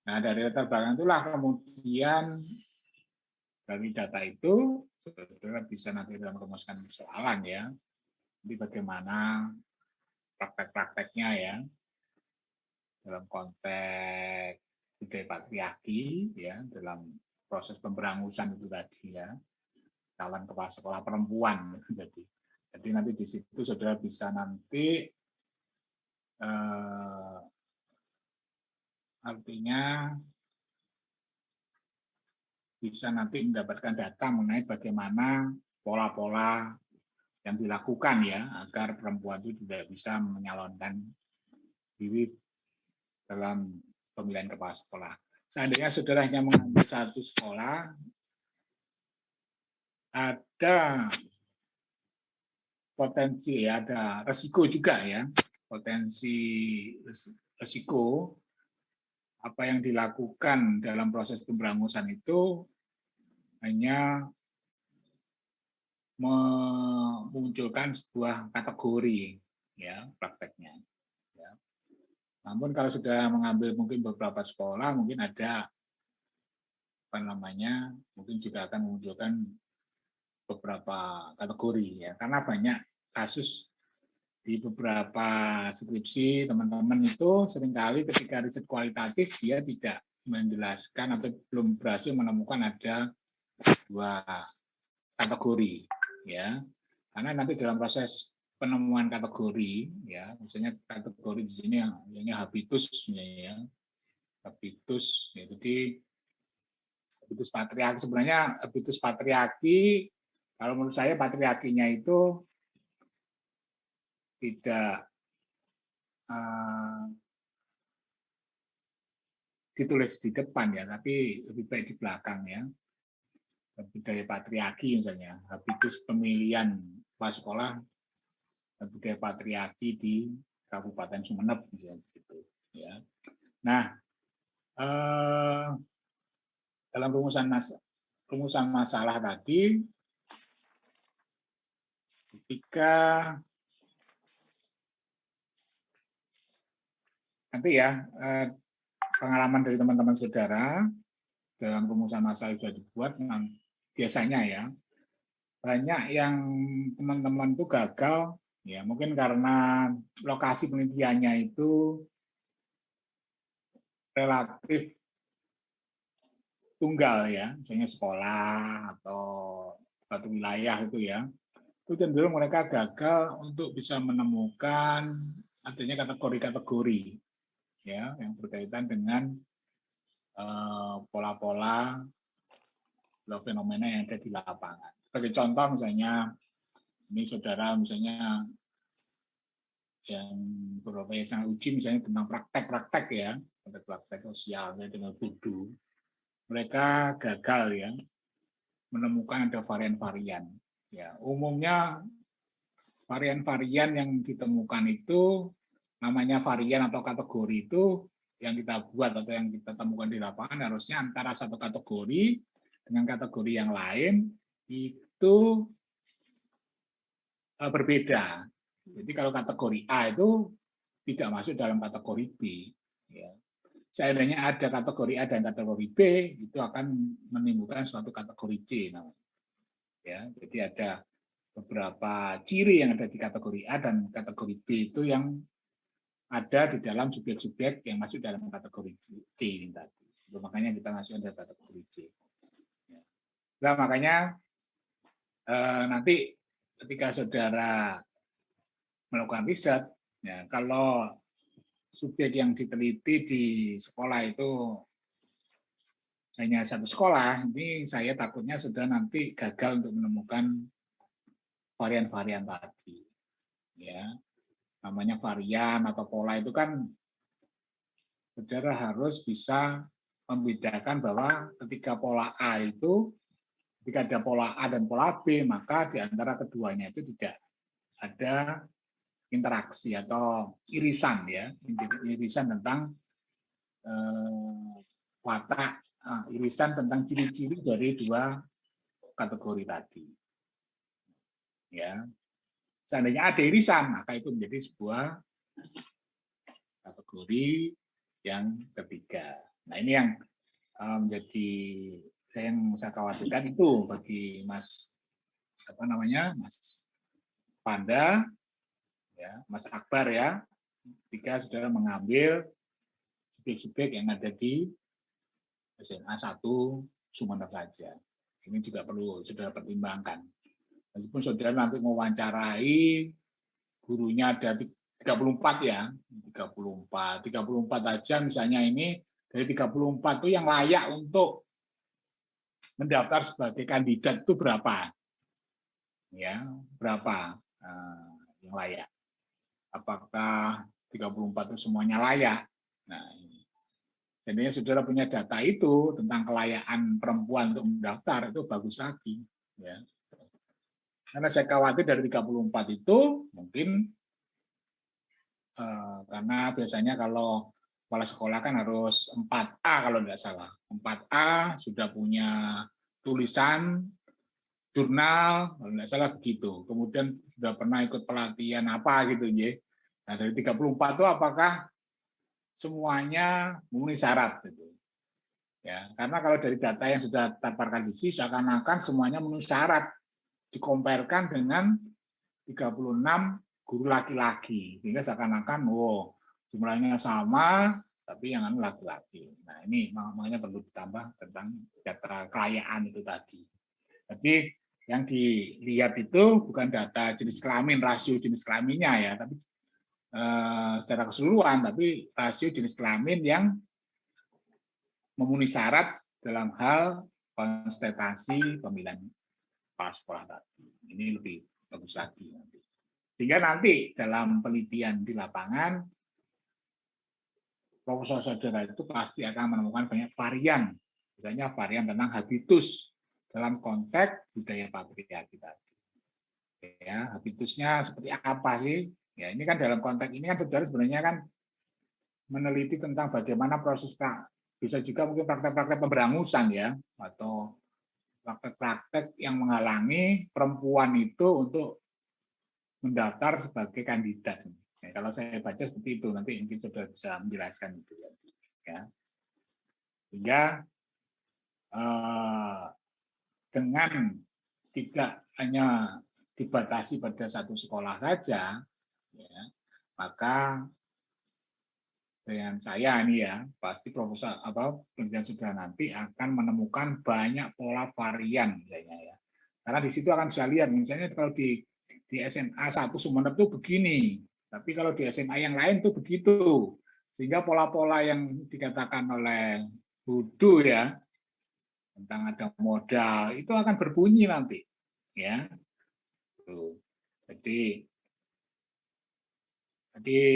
Nah, dari latar belakang itulah kemudian dari data itu saudara bisa nanti dalam merumuskan persoalan ya. Jadi bagaimana praktek-prakteknya ya dalam konteks budaya patriarki ya, dalam proses pemberangusan itu tadi ya, calon kepala sekolah perempuan. Jadi nanti di situ saudara bisa nanti artinya bisa nanti mendapatkan data mengenai bagaimana pola-pola yang dilakukan ya agar perempuan itu tidak bisa menyalonkan diri dalam pemilihan kepala sekolah. Seandainya saudara hanya mengambil satu sekolah, ada potensi ya, ada resiko juga ya, potensi resiko apa yang dilakukan dalam proses pemberangusan itu hanya memunculkan sebuah kategori ya prakteknya. Ya. Namun kalau sudah mengambil mungkin beberapa sekolah, mungkin ada mungkin juga akan memunculkan beberapa kategori ya, karena banyak kasus di beberapa skripsi teman-teman itu seringkali ketika riset kualitatif dia tidak menjelaskan atau belum berhasil menemukan ada dua kategori ya, karena nanti dalam proses penemuan kategori ya, misalnya kategori di sini yang habitus ya, habitus ya, jadi habitus patriarki, sebenarnya habitus patriarki kalau menurut saya patriarkinya itu tidak ditulis di depan ya, tapi lebih baik di belakang ya. Budaya patriarki misalnya, habitus pemilihan kepala sekolah dan budaya patriarki di Kabupaten Sumeneb misalnya gitu ya. Nah, dalam rumusan masalah tadi, ketika nanti ya pengalaman dari teman-teman saudara dalam rumusan masalah sudah dibuat, biasanya ya banyak yang teman-teman itu gagal ya, mungkin karena lokasi penelitiannya itu relatif tunggal ya, misalnya sekolah atau satu wilayah itu ya, itu cenderung mereka gagal untuk bisa menemukan adanya kategori-kategori ya yang berkaitan dengan pola-pola fenomena yang ada di lapangan. Sebagai contoh misalnya, ini saudara misalnya yang beberapa yang sangat uji misalnya tentang praktek-praktek ya, praktek sosial dengan budu, mereka gagal ya menemukan ada varian-varian. Ya, umumnya varian-varian yang ditemukan itu namanya varian atau kategori itu yang kita buat atau yang kita temukan di lapangan harusnya antara satu kategori dengan kategori yang lain itu berbeda. Jadi kalau kategori A itu tidak masuk dalam kategori B. Ya. Seandainya ada kategori A dan kategori B, itu akan menimbulkan suatu kategori C. Ya, jadi ada beberapa ciri yang ada di kategori A dan kategori B itu yang ada di dalam subjek-subjek yang masuk dalam kategori C ini tadi. Makanya kita masuk dalam kategori C. Nah, makanya nanti ketika saudara melakukan riset, ya, kalau subjek yang diteliti di sekolah itu hanya satu sekolah, ini saya takutnya sudah nanti gagal untuk menemukan varian-varian tadi. Ya, namanya varian atau pola itu kan saudara harus bisa membedakan bahwa ketika pola A itu, ketika ada pola A dan pola B, maka di antara keduanya itu tidak ada interaksi atau irisan, ya, irisan tentang watak, irisan tentang ciri-ciri dari dua kategori tadi. Ya, seandainya ada irisan, maka itu menjadi sebuah kategori yang ketiga. Nah, ini yang menjadi yang saya khawatirkan itu bagi Mas Panda, ya, Mas Akbar, ya, ketika saudara mengambil subjek-subjek yang ada di SMA 1 Sumeneb saja. Ini juga perlu saudara pertimbangkan. Meskipun saudara nanti mewawancarai gurunya ada 34 ya, 34 aja misalnya ini dari 34 itu yang layak untuk mendaftar sebagai kandidat itu berapa? Ya, berapa yang layak? Apakah 34 itu semuanya layak? Nah, ini. Jadi saudara punya data itu tentang kelayakan perempuan untuk mendaftar itu bagus lagi, ya. Karena saya khawatir dari 34 itu mungkin karena biasanya kalau kepala sekolah kan harus 4A kalau tidak salah. 4A sudah punya tulisan, jurnal, kalau tidak salah begitu. Kemudian sudah pernah ikut pelatihan apa gitu, ya. Nah, dari 34 itu apakah semuanya memenuhi syarat gitu. Ya, karena kalau dari data yang sudah taparkan di sini seakan-akan semuanya memenuhi syarat dikomparkan dengan 36 guru laki-laki, sehingga seakan-akan jumlahnya sama tapi yang laki-laki. Nah, ini makanya perlu ditambah tentang data kelayaan itu tadi. Tapi yang dilihat itu bukan data jenis kelamin, rasio jenis kelaminnya, ya, tapi secara keseluruhan, tapi rasio jenis kelamin yang memenuhi syarat dalam hal konsentrasi pemilihan kepala sekolah tadi. Ini lebih bagus lagi nanti. Sehingga nanti dalam penelitian di lapangan, profesor saudara itu pasti akan menemukan banyak varian, misalnya varian tentang habitus dalam konteks budaya patriarki tadi. Ya, habitusnya seperti apa sih? Ya, ini kan dalam konteks ini kan saudara sebenarnya kan meneliti tentang bagaimana proses, bisa juga mungkin praktek-praktek pemberangusan, ya, atau praktek-praktek yang menghalangi perempuan itu untuk mendaftar sebagai kandidat. Ya, kalau saya baca seperti itu, nanti mungkin sudah bisa menjelaskan itu, ya. Sehingga dengan tidak hanya dibatasi pada satu sekolah saja, ya, maka dengan saya ini, ya, pasti penelitian sudah nanti akan menemukan banyak pola varian, misalnya, ya. Karena di situ akan bisa lihat, misalnya kalau di SMA 1 Sumeneb itu begini, tapi kalau di SMA yang lain itu begitu. Sehingga pola-pola yang dikatakan oleh Budu, ya, tentang ada modal, itu akan berbunyi nanti, ya. Jadi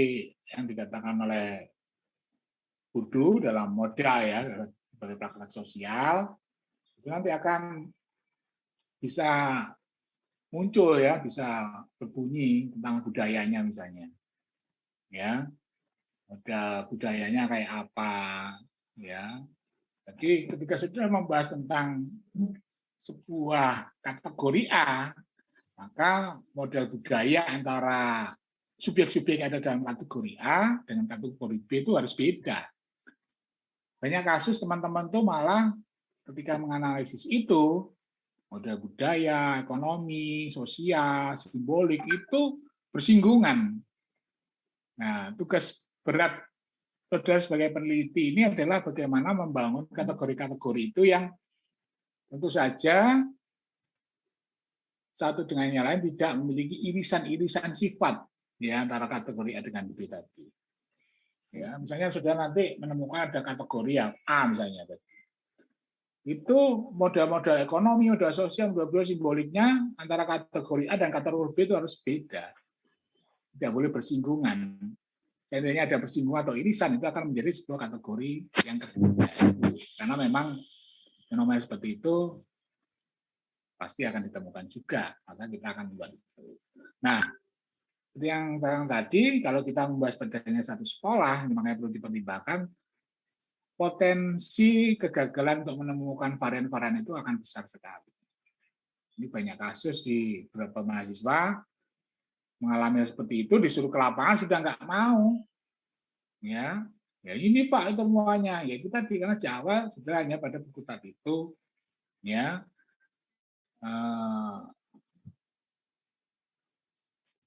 yang dikatakan oleh Budu dalam modal, ya, sebagai praktek sosial, itu nanti akan bisa muncul, ya, bisa berbunyi tentang budayanya misalnya, ya, modal budayanya kayak apa, ya. Jadi ketika sudah membahas tentang sebuah kategori A, maka model budaya antara subjek-subjek yang ada dalam kategori A dengan kategori B itu harus beda. Banyak kasus teman-teman tuh malah ketika menganalisis itu model budaya, ekonomi, sosial, simbolik itu bersinggungan. Nah, tugas berat saudara sebagai peneliti ini adalah bagaimana membangun kategori-kategori itu yang tentu saja satu dengan yang lain tidak memiliki irisan-irisan sifat ya antara kategori A dengan B tadi. Ya, misalnya saudara nanti menemukan ada kategori yang A misalnya tadi. Itu model-model ekonomi, model sosial, model simboliknya antara kategori A dan kategori B itu harus beda. Tidak boleh bersinggungan. Seandainya ada bersinggungan atau irisan itu akan menjadi sebuah kategori yang berbeda. Karena memang fenomena seperti itu pasti akan ditemukan juga, maka kita akan membuat itu. Nah, seperti yang saya tadi, kalau kita membahas bedanya satu sekolah, makanya perlu dipertimbangkan, potensi kegagalan untuk menemukan varian-varian itu akan besar sekali. Ini banyak kasus di beberapa mahasiswa mengalami seperti itu, disuruh ke lapangan sudah nggak mau. Ya ini Pak itu semuanya. Ya kita di Jawa sudah hanya pada buku tadi itu. Ya.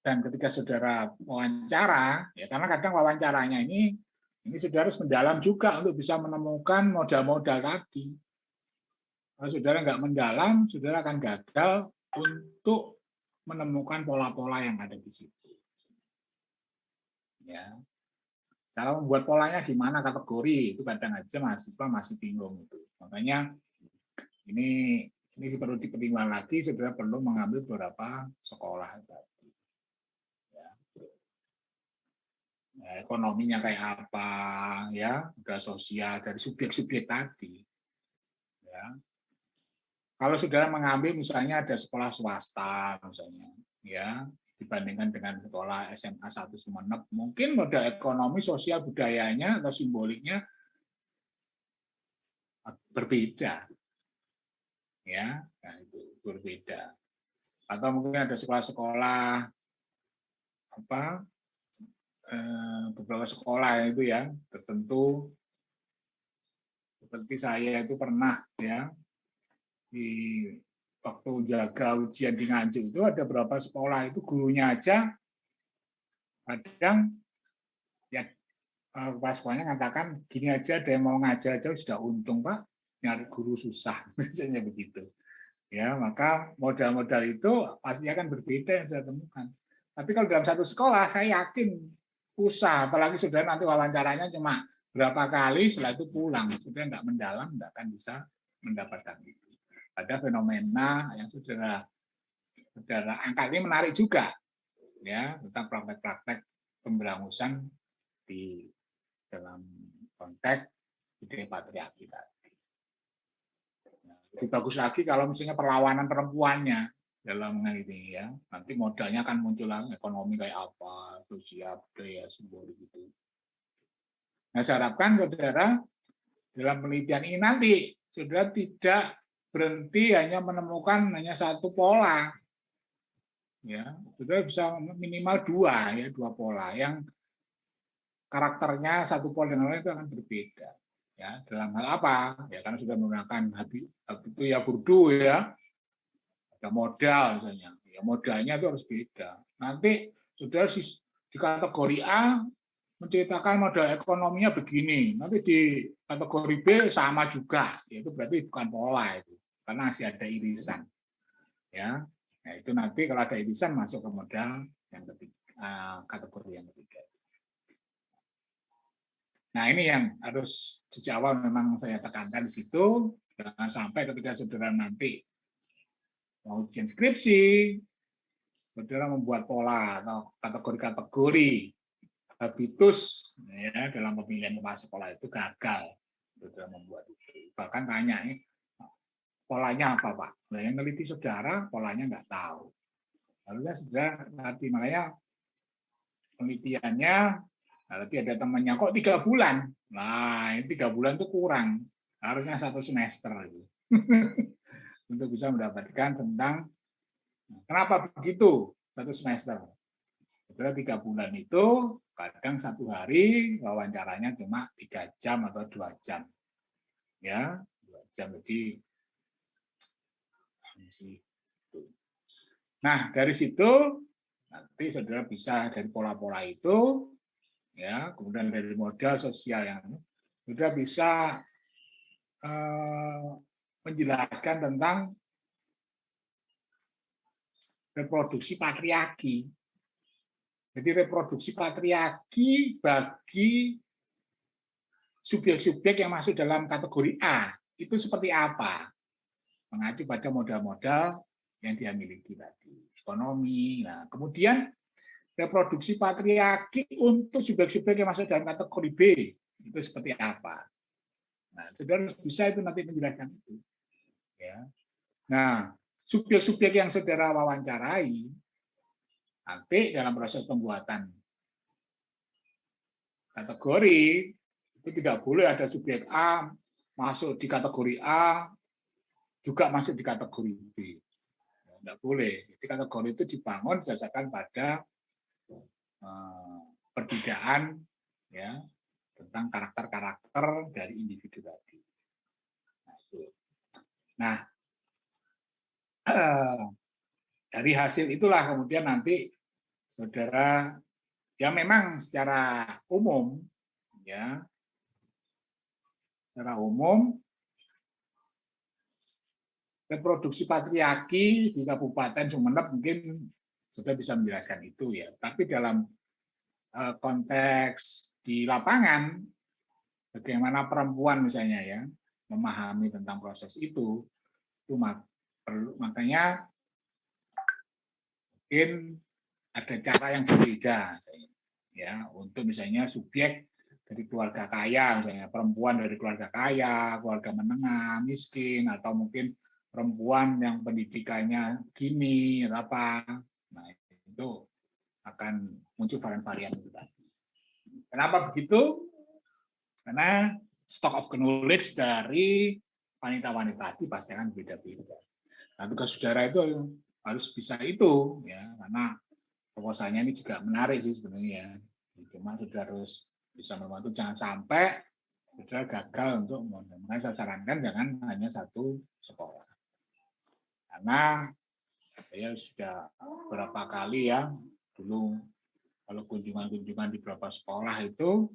Dan ketika saudara wawancara, ya karena kadang wawancaranya ini saudara harus mendalam juga untuk bisa menemukan modal-modal tadi. Kalau saudara nggak mendalam, saudara akan gagal untuk menemukan pola-pola yang ada di situ. Ya. Kalau membuat polanya gimana kategori, itu kadang aja mahasiswa masih bingung itu. Makanya ini perlu dipertimbangkan lagi, saudara perlu mengambil beberapa sekolah tadi. Ya, ekonominya kayak apa, ya, udah sosial dari subjek-subjek tadi. Ya. Kalau saudara mengambil misalnya ada sekolah swasta misalnya, ya, dibandingkan dengan sekolah SMA 1 Sumeneb, mungkin modal ekonomi, sosial, budayanya atau simboliknya berbeda. Ya, nah itu berbeda. Atau mungkin ada sekolah-sekolah beberapa sekolah itu ya tertentu, seperti saya itu pernah ya di waktu jaga ujian di Nganjuk itu ada beberapa sekolah itu gurunya aja kadang ya kepala sekolahnya mengatakan gini aja, ada yang mau ngajar aja sudah untung Pak, nyari guru susah misalnya begitu. Ya, maka modal-modal itu pasti akan berbeda yang saya temukan. Tapi kalau dalam satu sekolah saya yakin usah, apalagi sudah nanti wawancaranya cuma berapa kali, setelah itu pulang, sudah nggak mendalam, nggak akan bisa mendapatkan itu. Ada fenomena yang saudara angkat ini menarik juga, ya tentang praktek-praktek pemberangusan di dalam konteks budaya patriarki tadi. Nah, lebih bagus lagi kalau misalnya perlawanan perempuannya dalam ini ya, nanti modalnya akan muncul lagi ekonomi kayak apa, sosial, budaya, simbolik gitu. Nah, saya harapkan saudara dalam penelitian ini nanti saudara tidak berhenti hanya menemukan hanya satu pola, ya, saudara bisa minimal dua pola yang karakternya satu pola dengan lain itu akan berbeda. Ya, dalam hal apa? Ya karena sudah menggunakan itu ya burdu ya. Ada modal misalnya. Ya modalnya itu harus beda. Nanti saudara di kategori A menceritakan modal ekonominya begini. Nanti di kategori B sama juga. Ya, itu berarti bukan pola itu. Karena masih ada irisan. Ya. Nah, itu nanti kalau ada irisan masuk ke modal yang ketiga, kategori yang ketiga. Nah, ini yang harus sejak awal memang saya tekankan di situ. Jangan sampai ketika saudara nanti mau ujian skripsi, saudara membuat pola atau kategori-kategori habitus ya, dalam pemilihan kepala sekolah itu gagal. Saudara membuat itu. Bahkan tanya, polanya apa Pak? Nah, yang neliti saudara, polanya nggak tahu. Harusnya saudara nanti, makanya penelitiannya, nanti ada temannya kok 3 bulan. Nah, ini 3 bulan itu kurang. Harusnya 1 semester itu. Untuk bisa mendapatkan tentang kenapa begitu 1 semester. Setelah 3 bulan itu kadang 1 hari wawancaranya cuma 3 jam atau 2 jam. Ya, 2 jam. Jadi Nah, dari situ nanti saudara bisa dari pola-pola itu, ya, kemudian dari modal sosial yang saudara bisa menjelaskan tentang reproduksi patriarki. Jadi reproduksi patriarki bagi subjek-subjek yang masuk dalam kategori A itu seperti apa? Mengacu pada modal-modal yang dia miliki tadi, ekonomi. Nah, kemudian reproduksi patriarki untuk subjek-subjek yang masuk dalam kategori B itu seperti apa? Nah, saudara bisa itu nanti menjelaskan itu. Ya. Nah, subjek-subjek yang saudara wawancarai nanti dalam proses pembuatan kategori itu tidak boleh ada subjek A masuk di kategori A juga masuk di kategori B. Tidak boleh. Jadi kategori itu dibangun berdasarkan pada perbedaan ya tentang karakter-karakter dari individu tadi. Nah, dari hasil itulah kemudian nanti saudara ya memang secara umum ya secara umum reproduksi patriarki di Kabupaten Sumeneb mungkin sudah bisa menjelaskan itu ya. Tapi dalam konteks di lapangan bagaimana perempuan misalnya ya memahami tentang proses itu makanya mungkin ada cara yang berbeda ya untuk misalnya subjek dari keluarga kaya misalnya perempuan dari keluarga kaya, keluarga menengah, miskin atau mungkin perempuan yang pendidikannya gini atau apa. Nah, itu akan muncul varian-varian itu tadi. Kenapa begitu? Karena stock of knowledge dari wanita-wanita itu pasti akan beda-beda. Nah, tugas saudara itu harus bisa itu, ya, karena proposalnya ini juga menarik sih sebenarnya. Cuma saudara harus bisa membantu, jangan sampai saudara gagal untuk makanya saya sarankan jangan hanya satu sekolah. Karena saya sudah beberapa kali ya dulu kalau kunjungan-kunjungan di beberapa sekolah itu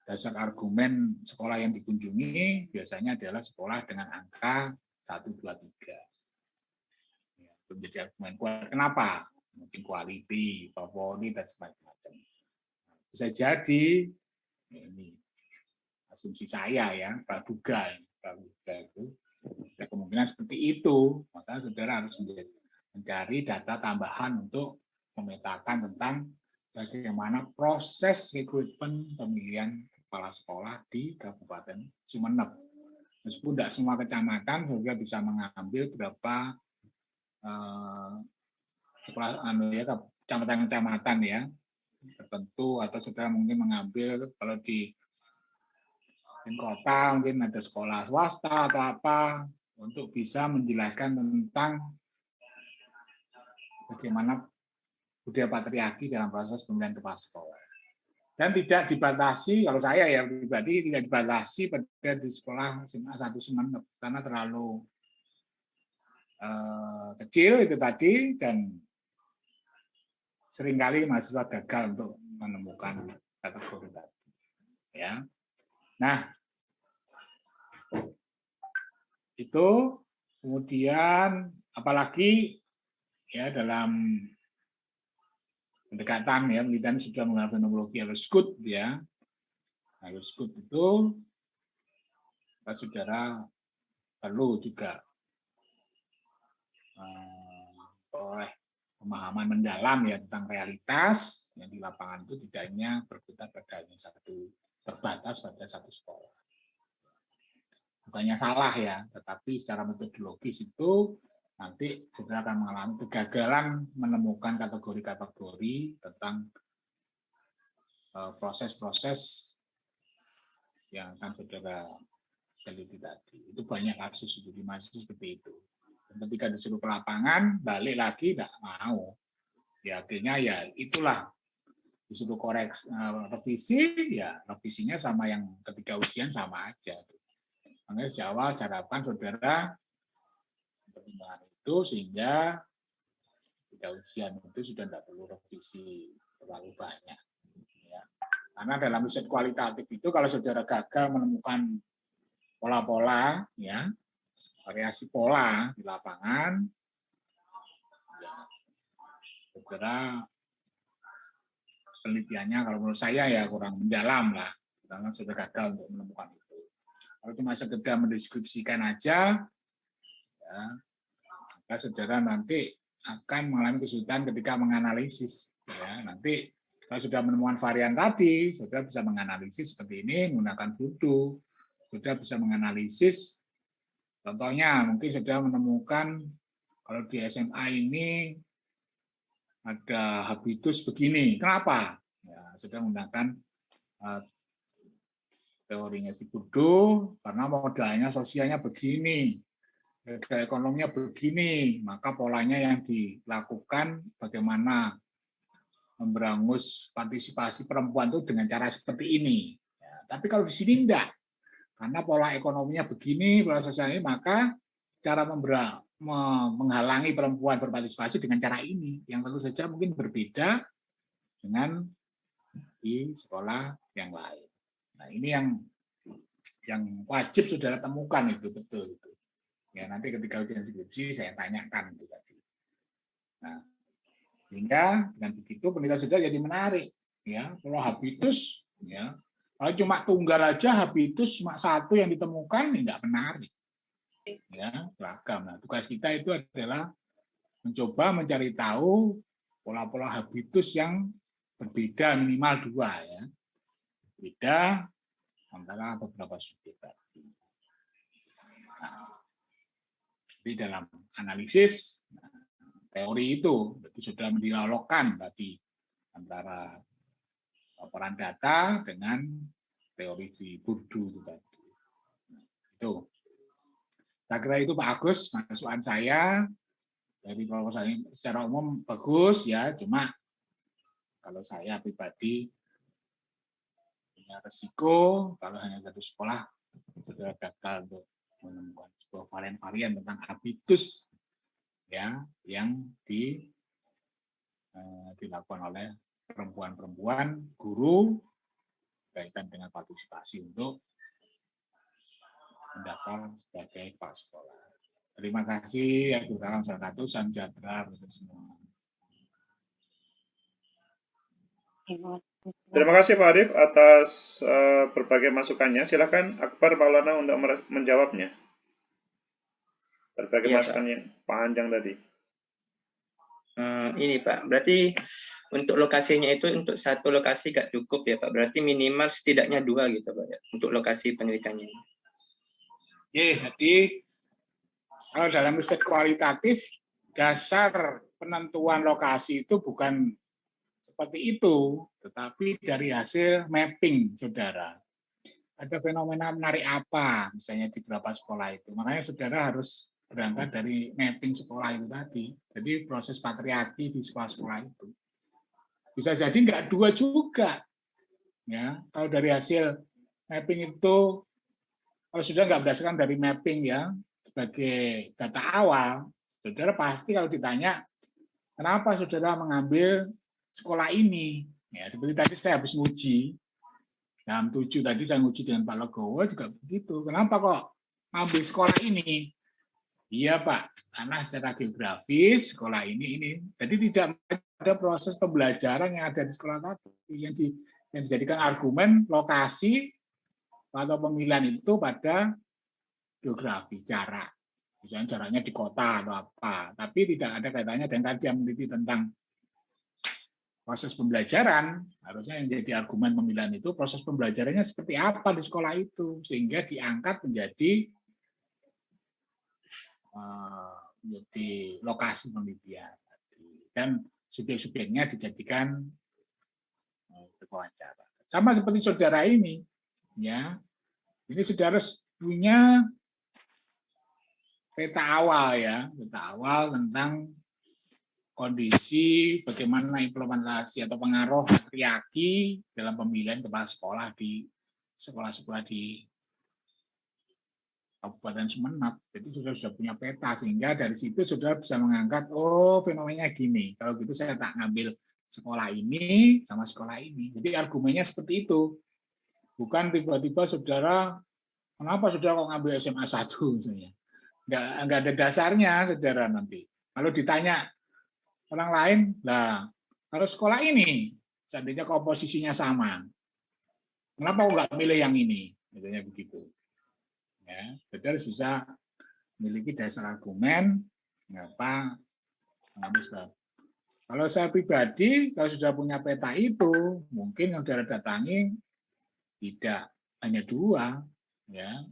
dasar argumen sekolah yang dikunjungi biasanya adalah sekolah dengan angka 1, 2, 3. Ya, itu menjadi argumen kuat. Kenapa? Mungkin quality, favorit dan semacam-macam. Bisa jadi ini asumsi saya ya, praduga itu ya, kemungkinan seperti itu. Maka saudara harus mencari data tambahan untuk memetakan tentang bagaimana proses rekrutmen pemilihan kepala sekolah di Kabupaten Sumeneb. Meskipun tidak semua kecamatan saudara bisa mengambil berapa sekolah kecamatan-kecamatan ya tertentu, atau saudara mungkin mengambil kalau di kota mungkin ada sekolah swasta atau apa untuk bisa menjelaskan tentang bagaimana budaya patriarki dalam proses pemilihan kepala sekolah. Dan tidak dibatasi, kalau saya ya pribadi tidak dibatasi pada di sekolah SMA 1 Sumeneb karena terlalu kecil itu tadi dan seringkali mahasiswa gagal untuk menemukan kategori tadi. Ya. Nah, itu kemudian apalagi ya dalam pendekatan ya penelitian sudah menggunakan fenomenologi Harus-Good ya. Harus-Good itu saudara perlu juga oleh pemahaman mendalam ya tentang realitas yang di lapangan itu tidak hanya berkutat pada terbatas pada satu sekolah. Bukannya salah ya, tetapi secara metodologis itu nanti saudara akan mengalami kegagalan menemukan kategori-kategori tentang proses-proses yang akan saudara teliti tadi. Itu banyak kasus di mahasiswa seperti itu. Dan ketika disuruh ke lapangan, balik lagi tidak mau. Ya akhirnya ya itulah disuruh koreksi revisi, ya revisinya sama yang ketika ujian sama aja. Makanya sejak awal harapan saudara pertimbangan itu sehingga ketika ujian itu sudah tidak perlu revisi terlalu banyak. Ya. Karena dalam riset kualitatif itu kalau saudara gagal menemukan pola-pola, ya, variasi pola di lapangan, ya, saudara penelitiannya kalau menurut saya ya kurang mendalam lah, karena sudah gagal untuk menemukan itu. Kalau cuma sekedar mendeskripsikan aja, ya, maka saudara nanti akan mengalami kesulitan ketika menganalisis. Ya, nanti kalau sudah menemukan varian tadi, saudara bisa menganalisis seperti ini menggunakan Voodoo. Saudara bisa menganalisis, contohnya mungkin saudara menemukan kalau di SMA ini ada habitus begini. Kenapa? Ya, sudah menggunakan teorinya si Bourdieu karena modalnya sosialnya begini, ekonominya begini, maka polanya yang dilakukan bagaimana memberangus partisipasi perempuan itu dengan cara seperti ini. Ya, tapi kalau di sini enggak, karena pola ekonominya begini, pola sosialnya, maka cara menghalangi perempuan berpartisipasi dengan cara ini, yang tentu saja mungkin berbeda dengan di sekolah yang lain. Nah, ini yang wajib saudara temukan itu betul itu. Ya, nanti ketika ujian skripsi saya tanyakan itu tadi. Nah, sehingga dengan begitu penelitian saudara jadi menarik. Ya, kalau habitus, ya, kalau cuma tunggal aja habitus cuma satu yang ditemukan, enggak menarik. Ya, beragam. Nah, tugas kita itu adalah mencoba mencari tahu pola-pola habitus yang berbeda minimal 2 ya. Beda antara beberapa subjek tadi. Nah, di dalam analisis teori itu sudah mendialogkan tadi antara laporan data dengan teori di Bourdieu itu tadi. Itu. Saya kira itu Pak Agus, masukan saya dari proposal ini secara umum bagus ya, cuma kalau saya pribadi punya resiko kalau hanya satu sekolah sudah gagal untuk menemukan sebuah varian-varian tentang habitus ya yang dilakukan oleh perempuan-perempuan guru berkaitan dengan partisipasi untuk mendaftar sebagai kepala sekolah. Terima kasih. Assalamualaikum warahmatullahi wabarakatuh. Semua. Terima kasih Pak Arif atas berbagai masukannya. Silakan Akbar Maulana untuk menjawabnya. Berbagai masukan yang panjang tadi. Ini Pak, berarti untuk lokasinya itu untuk satu lokasi gak cukup ya Pak. Berarti minimal setidaknya 2 gitu Pak ya, untuk lokasi penelitiannya. Jadi kalau dalam riset kualitatif dasar penentuan lokasi itu bukan seperti itu, tetapi dari hasil mapping, saudara. Ada fenomena menarik apa, misalnya di beberapa sekolah itu. Makanya saudara harus berangkat dari mapping sekolah itu tadi. Jadi proses patriarki di sekolah-sekolah itu. Bisa jadi enggak 2 juga. Ya, kalau dari hasil mapping itu, kalau sudah enggak berdasarkan dari mapping ya, sebagai data awal, saudara pasti kalau ditanya, kenapa saudara mengambil sekolah ini? Ya, seperti tadi saya habis nguji, jam 7 tadi saya nguji dengan Pak Legowo juga begitu. Kenapa kok ambil sekolah ini? Iya Pak, karena secara geografis sekolah ini. Jadi tidak ada proses pembelajaran yang ada di sekolah tadi yang dijadikan argumen lokasi atau pemilihan itu pada geografi, jarak. Misalnya jaraknya di kota atau apa, tapi tidak ada kaitannya dengan tadi yang meneliti tentang proses pembelajaran. Harusnya yang jadi argumen pemilihan itu proses pembelajarannya seperti apa di sekolah itu, sehingga diangkat menjadi lokasi penelitian. Dan subjek-subjeknya dijadikan wawancara. Sama seperti saudara ini, ya. Ini saudara punya peta awal ya, peta awal tentang kondisi bagaimana implementasi atau pengaruh patriarki dalam pemilihan kepala sekolah di sekolah-sekolah di Kabupaten Sumeneb. Jadi sudah punya peta, sehingga dari situ sudah bisa mengangkat, oh fenomena gini. Kalau gitu saya tak ngambil sekolah ini sama sekolah ini. Jadi argumennya seperti itu. Bukan tiba-tiba saudara, kenapa saudara kok ngambil SMA 1 misalnya. Nggak ada dasarnya saudara nanti. Kalau ditanya orang lain, lah kalau sekolah ini, seandainya komposisinya sama, kenapa kok nggak milih yang ini? Misalnya begitu. Ya, jadi harus bisa memiliki dasar argumen mengapa mengambil sebab. Kalau saya pribadi, kalau sudah punya peta itu, mungkin yang saudara datangi tidak hanya 2, ya.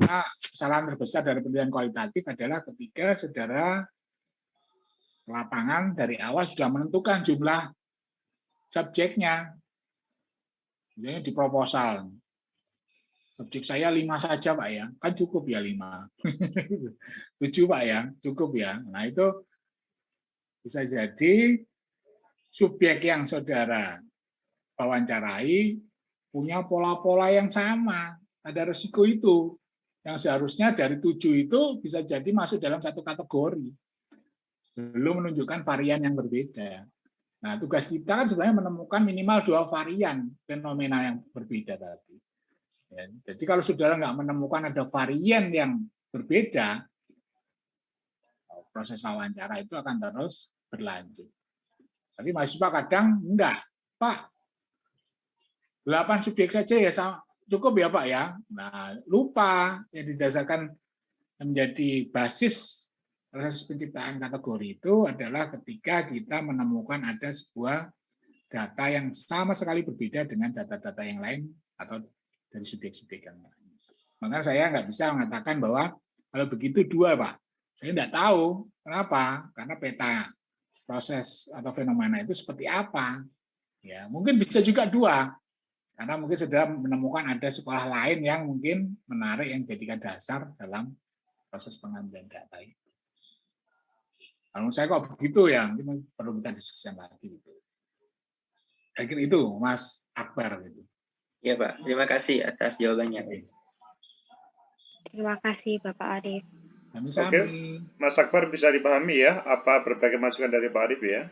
Nah, kesalahan terbesar dari pendidikan kualitatif adalah ketika saudara lapangan dari awal sudah menentukan jumlah subjeknya, misalnya di proposal. Subjek saya 5 saja Pak ya, kan cukup ya 5. 7 Pak ya, cukup ya. Nah itu bisa jadi subjek yang saudara wawancarai punya pola-pola yang sama. Ada resiko itu. Yang seharusnya dari 7 itu bisa jadi masuk dalam satu kategori. Belum menunjukkan varian yang berbeda. Nah tugas kita kan sebenarnya menemukan minimal 2 varian fenomena yang berbeda tadi. Ya, jadi kalau saudara nggak menemukan ada varian yang berbeda, proses wawancara itu akan terus berlanjut. Tapi mahasiswa kadang enggak, Pak, 8 subjek saja ya cukup ya Pak ya. Nah lupa yang didasarkan menjadi basis proses penciptaan kategori itu adalah ketika kita menemukan ada sebuah data yang sama sekali berbeda dengan data-data yang lain atau dari subjek-subjek yang lain. Maka saya nggak bisa mengatakan bahwa kalau begitu 2, Pak. Saya nggak tahu. Kenapa? Karena peta proses atau fenomena itu seperti apa. Ya, mungkin bisa juga 2. Karena mungkin sudah menemukan ada sekolah lain yang mungkin menarik yang jadikan dasar dalam proses pengambilan data itu. Kalau saya kok begitu ya, mungkin perlu kita diskusikan lagi. Saya kira itu, Mas Akbar. Gitu. Ya Pak, terima kasih atas jawabannya. Terima kasih Bapak Arif. Oke, Mas Akbar bisa dipahami ya apa berbagai masukan dari Pak Arif ya?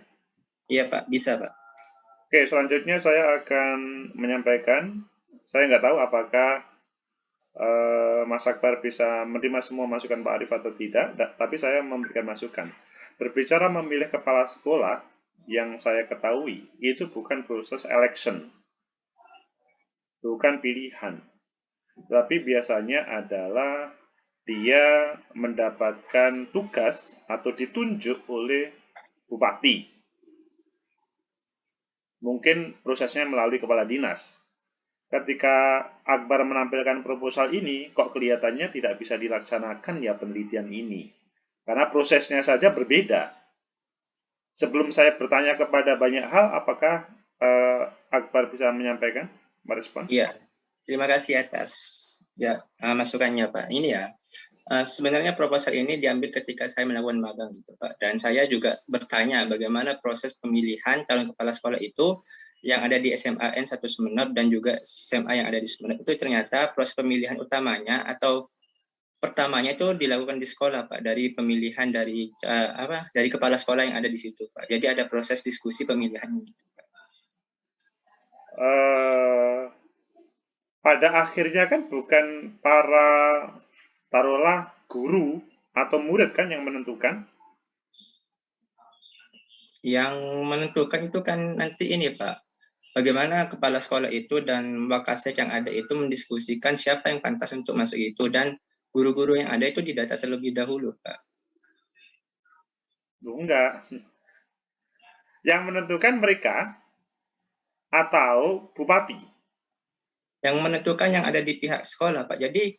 Iya Pak, bisa Pak. Oke, selanjutnya saya akan menyampaikan, saya nggak tahu apakah Mas Akbar bisa menerima semua masukan Pak Arif atau tidak, tapi saya memberikan masukan. Berbicara memilih kepala sekolah, yang saya ketahui itu bukan proses election, bukan pilihan, tapi biasanya adalah dia mendapatkan tugas atau ditunjuk oleh bupati. Mungkin prosesnya melalui kepala dinas. Ketika Akbar menampilkan proposal ini, kok kelihatannya tidak bisa dilaksanakan ya penelitian ini. Karena prosesnya saja berbeda. Sebelum saya bertanya kepada banyak hal, apakah Akbar bisa menyampaikan, merespon? Iya, terima kasih atas masukannya Pak. Ini ya, sebenarnya proposal ini diambil ketika saya melakukan magang gitu Pak. Dan saya juga bertanya bagaimana proses pemilihan calon kepala sekolah itu yang ada di SMA N1 Sumeneb dan juga SMA yang ada di Sumeneb itu ternyata proses pemilihan utamanya atau pertamanya itu dilakukan di sekolah Pak, dari pemilihan dari dari kepala sekolah yang ada di situ Pak. Jadi ada proses diskusi pemilihan gitu Pak. Pada akhirnya kan bukan para taruhlah guru atau murid kan yang menentukan? Yang menentukan itu kan nanti ini Pak, bagaimana kepala sekolah itu dan wakasek yang ada itu mendiskusikan siapa yang pantas untuk masuk itu, dan guru-guru yang ada itu didata terlebih dahulu Pak. Enggak. Yang menentukan mereka atau bupati? Yang menentukan yang ada di pihak sekolah Pak. Jadi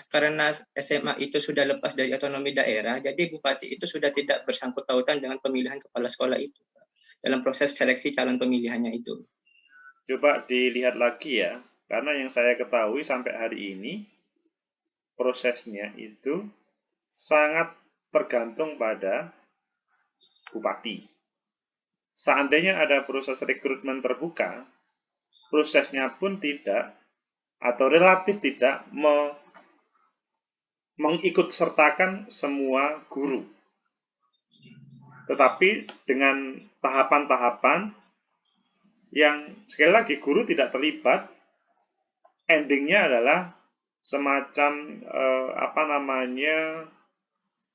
karena SMA itu sudah lepas dari otonomi daerah, jadi bupati itu sudah tidak bersangkut pautan dengan pemilihan kepala sekolah itu Pak, dalam proses seleksi calon pemilihannya itu. Coba dilihat lagi ya, karena yang saya ketahui sampai hari ini prosesnya itu sangat tergantung pada bupati. Seandainya ada proses rekrutmen terbuka, prosesnya pun tidak atau relatif tidak mengikut sertakan semua guru. Tetapi dengan tahapan-tahapan yang sekali lagi guru tidak terlibat, endingnya adalah semacam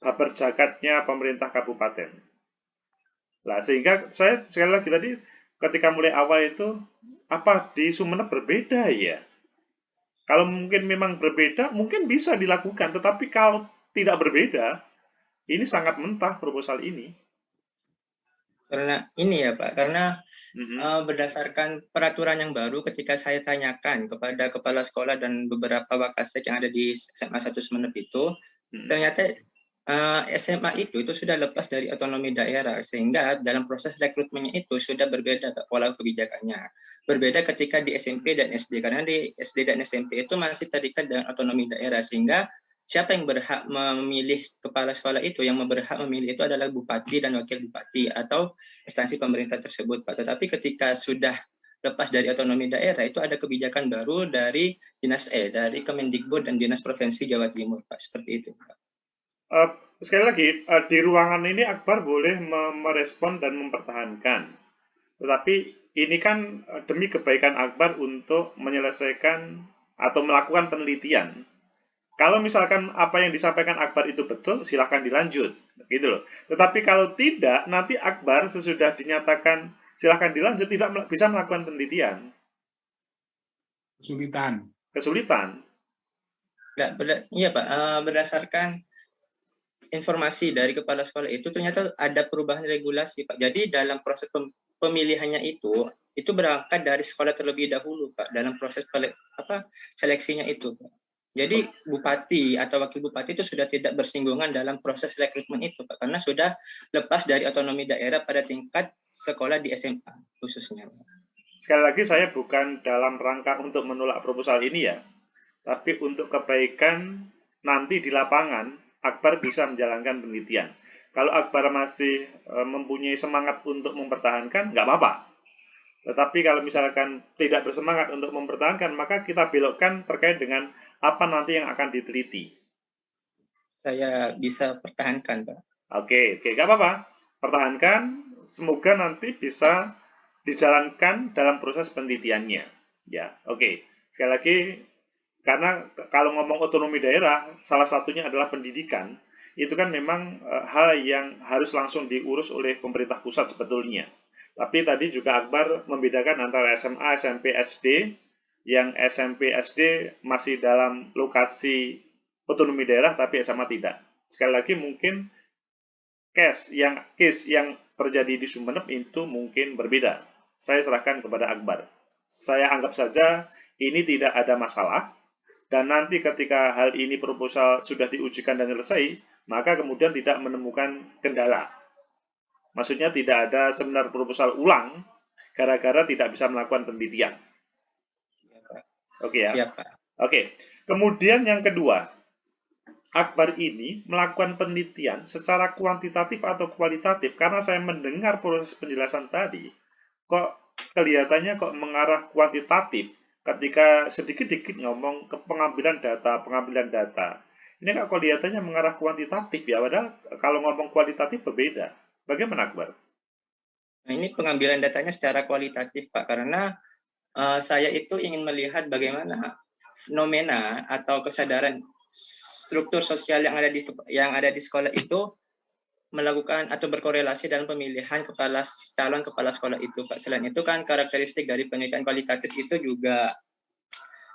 babar jakatnya pemerintah kabupaten. Nah, sehingga saya sekali lagi tadi ketika mulai awal itu, apa di Sumeneb berbeda ya? Kalau mungkin memang berbeda, mungkin bisa dilakukan. Tetapi kalau tidak berbeda, ini sangat mentah proposal ini. Karena ini ya Pak, karena berdasarkan peraturan yang baru ketika saya tanyakan kepada kepala sekolah dan beberapa wakasek yang ada di SMA 1 Sumeneb itu, ternyata SMA itu sudah lepas dari otonomi daerah, sehingga dalam proses rekrutmennya itu sudah berbeda pola kebijakannya. Berbeda ketika di SMP dan SD, karena di SD dan SMP itu masih terikat dengan otonomi daerah, sehingga siapa yang berhak memilih kepala sekolah itu, yang berhak memilih itu adalah bupati dan wakil bupati atau instansi pemerintah tersebut, Pak. Tetapi ketika sudah lepas dari otonomi daerah, itu ada kebijakan baru dari dari Kemendikbud dan Dinas Provinsi Jawa Timur, Pak. Seperti itu, Pak. Sekali lagi, di ruangan ini Akbar boleh merespon dan mempertahankan. Tetapi ini kan demi kebaikan Akbar untuk menyelesaikan atau melakukan penelitian. Kalau misalkan apa yang disampaikan Akbar itu betul, silahkan dilanjut, gitu loh. Tetapi kalau tidak, nanti Akbar sesudah dinyatakan silahkan dilanjut tidak bisa melakukan penelitian. Kesulitan. Iya Pak, berdasarkan informasi dari kepala sekolah itu ternyata ada perubahan regulasi Pak. Jadi dalam proses pemilihannya itu berangkat dari sekolah terlebih dahulu Pak, dalam proses seleksinya itu Pak. Jadi bupati atau wakil bupati itu sudah tidak bersinggungan dalam proses rekrutmen itu Pak, karena sudah lepas dari otonomi daerah pada tingkat sekolah di SMA khususnya. Sekali lagi saya bukan dalam rangka untuk menolak proposal ini ya, tapi untuk kebaikan nanti di lapangan Akbar bisa menjalankan penelitian. Kalau Akbar masih mempunyai semangat untuk mempertahankan, nggak apa-apa. Tetapi kalau misalkan tidak bersemangat untuk mempertahankan, maka kita belokkan terkait dengan apa nanti yang akan diteliti. Saya bisa pertahankan, Pak. Oke, nggak apa-apa. Pertahankan, semoga nanti bisa dijalankan dalam proses penelitiannya. Ya, oke. Sekali lagi, karena kalau ngomong otonomi daerah, salah satunya adalah pendidikan. Itu kan memang hal yang harus langsung diurus oleh pemerintah pusat sebetulnya. Tapi tadi juga Akbar membedakan antara SMA, SMP, SD, yang SMP, SD masih dalam lokasi otonomi daerah, tapi SMA tidak. Sekali lagi mungkin case yang terjadi di Sumeneb itu mungkin berbeda. Saya serahkan kepada Akbar. Saya anggap saja ini tidak ada masalah, dan nanti ketika hal ini proposal sudah diujikan dan selesai, maka kemudian tidak menemukan kendala. Maksudnya tidak ada seminar proposal ulang gara-gara tidak bisa melakukan penelitian. Oke ya. Siap, Pak. Oke. Kemudian yang kedua, Akbar ini melakukan penelitian secara kuantitatif atau kualitatif, karena saya mendengar proses penjelasan tadi, kok kelihatannya kok mengarah kuantitatif ketika sedikit-sedikit ngomong ke pengambilan data. Ini kok kelihatannya mengarah kuantitatif ya, padahal kalau ngomong kualitatif berbeda. Bagaimana Akbar? Nah, ini pengambilan datanya secara kualitatif Pak, karena saya itu ingin melihat bagaimana fenomena atau kesadaran struktur sosial yang ada di sekolah itu melakukan atau berkorelasi dalam pemilihan calon kepala sekolah itu Pak. Selain itu kan karakteristik dari penelitian kualitatif itu juga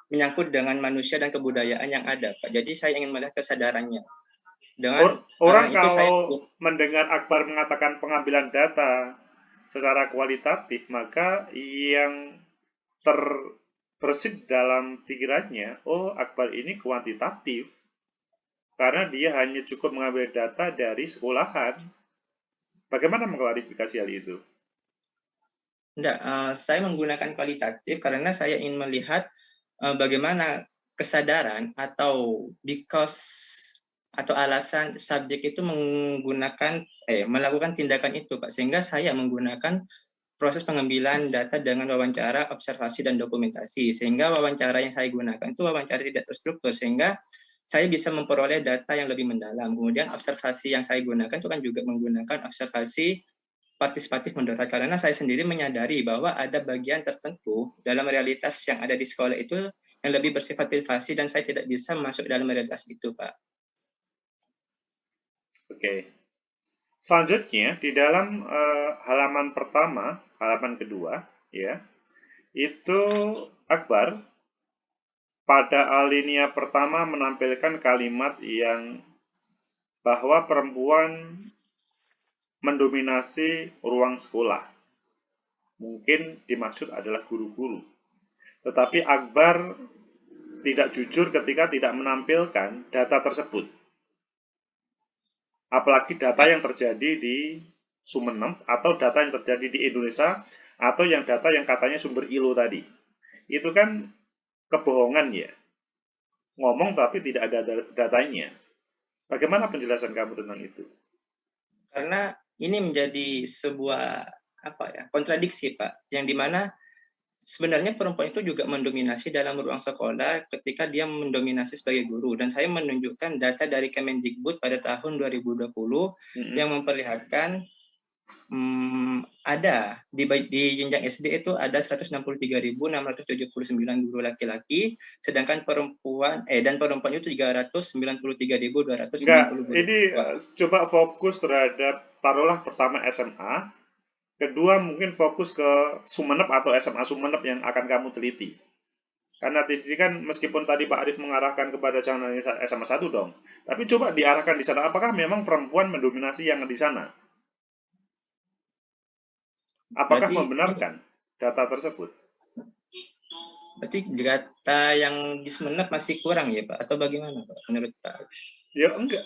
menyangkut dengan manusia dan kebudayaan yang ada Pak. Jadi saya ingin melihat kesadarannya. Dengan orang kalau mendengar Akbar mengatakan pengambilan data secara kualitatif, maka yang terbersit dalam pikirannya, oh Akbar ini kuantitatif, karena dia hanya cukup mengambil data dari sekolahan. Bagaimana mengklarifikasi hal itu? Enggak, saya menggunakan kualitatif karena saya ingin melihat bagaimana kesadaran atau alasan subjek itu melakukan tindakan itu Pak, sehingga saya menggunakan proses pengambilan data dengan wawancara, observasi, dan dokumentasi. Sehingga wawancara yang saya gunakan itu wawancara tidak terstruktur, sehingga saya bisa memperoleh data yang lebih mendalam. Kemudian observasi yang saya gunakan itu kan juga menggunakan observasi partisipatif moderat, karena saya sendiri menyadari bahwa ada bagian tertentu dalam realitas yang ada di sekolah itu yang lebih bersifat privasi dan saya tidak bisa masuk dalam realitas itu, Pak. Oke. Selanjutnya di dalam halaman pertama, halaman kedua, ya, itu Akbar pada alinea pertama menampilkan kalimat yang bahwa perempuan mendominasi ruang sekolah. Mungkin dimaksud adalah guru-guru. Tetapi Akbar tidak jujur ketika tidak menampilkan data tersebut. Apalagi data yang terjadi di Sumenep atau data yang terjadi di Indonesia atau yang data yang katanya sumber ILO tadi. Itu kan kebohongan ya. Ngomong tapi tidak ada datanya. Bagaimana penjelasan kamu tentang itu? Karena ini menjadi sebuah kontradiksi, Pak, yang dimana sebenarnya perempuan itu juga mendominasi dalam ruang sekolah ketika dia mendominasi sebagai guru. Dan saya menunjukkan data dari Kemendikbud pada tahun 2020 yang memperlihatkan ada di jenjang SD itu ada 163.679 guru laki-laki, sedangkan perempuan itu 393.290 guru. Ini coba fokus terhadap, taruhlah pertama SMA, kedua mungkin fokus ke Sumenep atau SMA Sumenep yang akan kamu teliti. Karena ini kan meskipun tadi Pak Arif mengarahkan kepada jangan SMA 1 dong, tapi coba diarahkan di sana, apakah memang perempuan mendominasi yang di sana? Apakah membenarkan data tersebut? Berarti data yang di Sumenep masih kurang ya Pak? Atau bagaimana Pak menurut Pak? Ya enggak.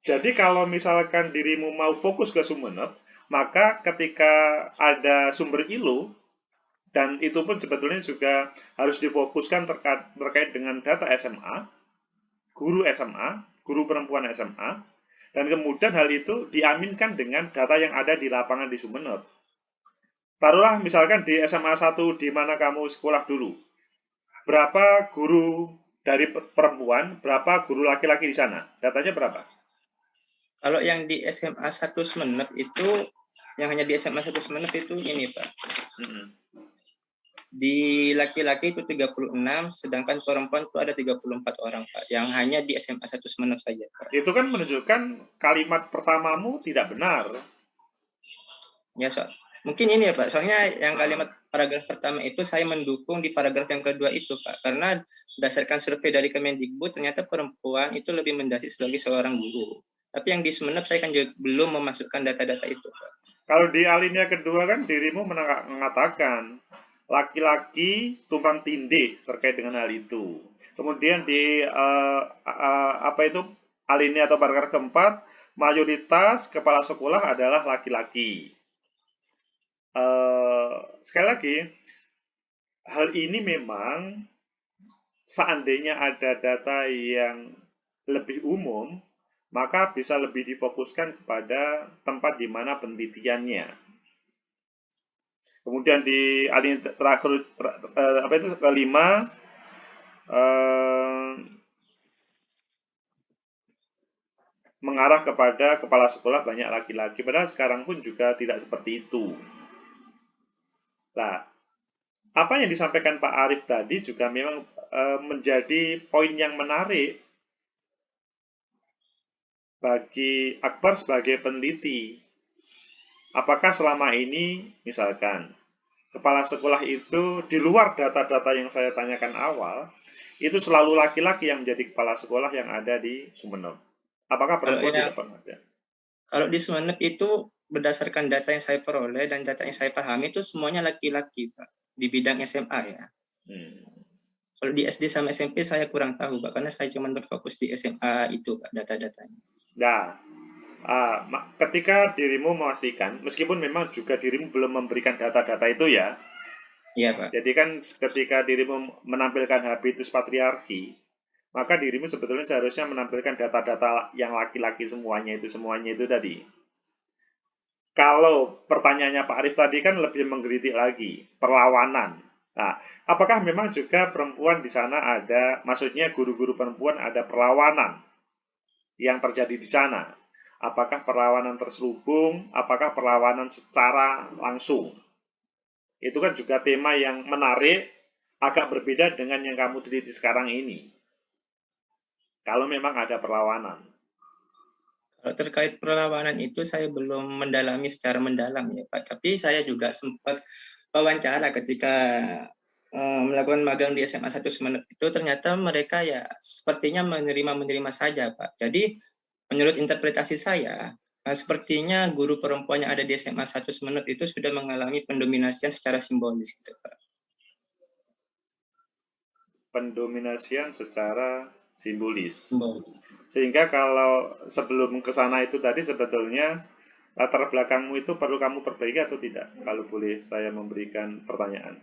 Jadi kalau misalkan dirimu mau fokus ke Sumenep, maka ketika ada sumber ILO, dan itu pun sebetulnya juga harus difokuskan terkait dengan data SMA, guru perempuan SMA, dan kemudian hal itu diaminkan dengan data yang ada di lapangan di Sumenep. Taruhlah misalkan di SMA 1 di mana kamu sekolah dulu, berapa guru dari perempuan, berapa guru laki-laki di sana? Datanya berapa? Kalau yang di SMA 1 Sumenep itu, yang hanya di SMA 1 Sumenep itu ini Pak. Di laki-laki itu 36, sedangkan perempuan itu ada 34 orang Pak, yang hanya di SMA 1 Sumenep saja Pak. Itu kan menunjukkan kalimat pertamamu tidak benar. Ya Soal. Mungkin ini ya Pak, soalnya yang kalimat paragraf pertama itu saya mendukung di paragraf yang kedua itu Pak, karena berdasarkan survei dari Kemendikbud ternyata perempuan itu lebih mendasi sebagai seorang guru. Tapi yang di Sumenep saya kan juga belum memasukkan data-data itu Pak. Kalau di alinea kedua kan dirimu mengatakan laki-laki tumpang tindih terkait dengan hal itu. Kemudian di alinea atau paragraf keempat, mayoritas kepala sekolah adalah laki-laki. Sekali lagi, hal ini memang seandainya ada data yang lebih umum, maka bisa lebih difokuskan kepada tempat di mana penelitiannya. Kemudian di alinea terakhir kelima, mengarah kepada kepala sekolah banyak laki-laki. Padahal sekarang pun juga tidak seperti itu. Nah, apa yang disampaikan Pak Arif tadi juga memang menjadi poin yang menarik bagi Akbar sebagai peneliti. Apakah selama ini, misalkan, kepala sekolah itu di luar data-data yang saya tanyakan awal, itu selalu laki-laki yang menjadi kepala sekolah yang ada di Sumenep? Apakah perempuan tidak pernah ada? Kalau di Sumenep itu berdasarkan data yang saya peroleh dan data yang saya pahami itu semuanya laki-laki Pak, di bidang SMA ya. Kalau di SD sama SMP saya kurang tahu Pak, karena saya cuma berfokus di SMA itu Pak, data-datanya. Nah, ketika dirimu memastikan, meskipun memang juga dirimu belum memberikan data-data itu ya. Iya Pak. Jadi kan ketika dirimu menampilkan habitus patriarki, maka dirimu sebetulnya seharusnya menampilkan data-data yang laki-laki semuanya itu tadi. kalau pertanyaannya Pak Arif tadi kan lebih menggelitik lagi, perlawanan. Nah, apakah memang juga perempuan di sana ada, maksudnya guru-guru perempuan ada perlawanan yang terjadi di sana? Apakah perlawanan terselubung, apakah perlawanan secara langsung? Itu kan juga tema yang menarik, agak berbeda dengan yang kamu teliti sekarang ini. Kalau memang ada perlawanan. Kalau terkait perlawanan itu saya belum mendalami secara mendalam ya Pak. Tapi saya juga sempat wawancara ketika melakukan magang di SMA 1 Sumeneb itu, ternyata mereka ya sepertinya menerima saja Pak. Jadi menurut interpretasi saya, sepertinya guru perempuan yang ada di SMA 1 Sumeneb itu sudah mengalami pendominasian secara simbolis gitu Pak. Pendominasian secara simbolis. Simbolis. Sehingga kalau sebelum ke sana itu tadi sebetulnya latar belakangmu itu perlu kamu perbaiki atau tidak? Kalau boleh saya memberikan pertanyaan.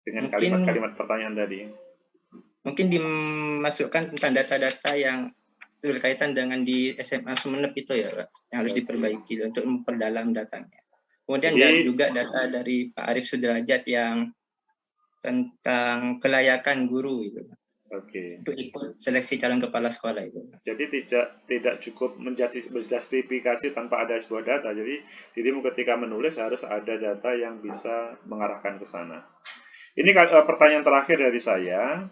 Dengan kalimat-kalimat pertanyaan tadi. Mungkin dimasukkan tentang data-data yang berkaitan dengan di SMA Sumeneb itu ya Pak, yang harus diperbaiki untuk memperdalam datanya. Kemudian dan juga data dari Pak Arif Sudrajat yang tentang kelayakan guru itu. Oke. Untuk ikut seleksi calon kepala sekolah itu. Jadi tidak cukup menjustifikasi tanpa ada sebuah data. Jadi dirimu ketika menulis harus ada data yang bisa mengarahkan ke sana. Ini pertanyaan terakhir dari saya,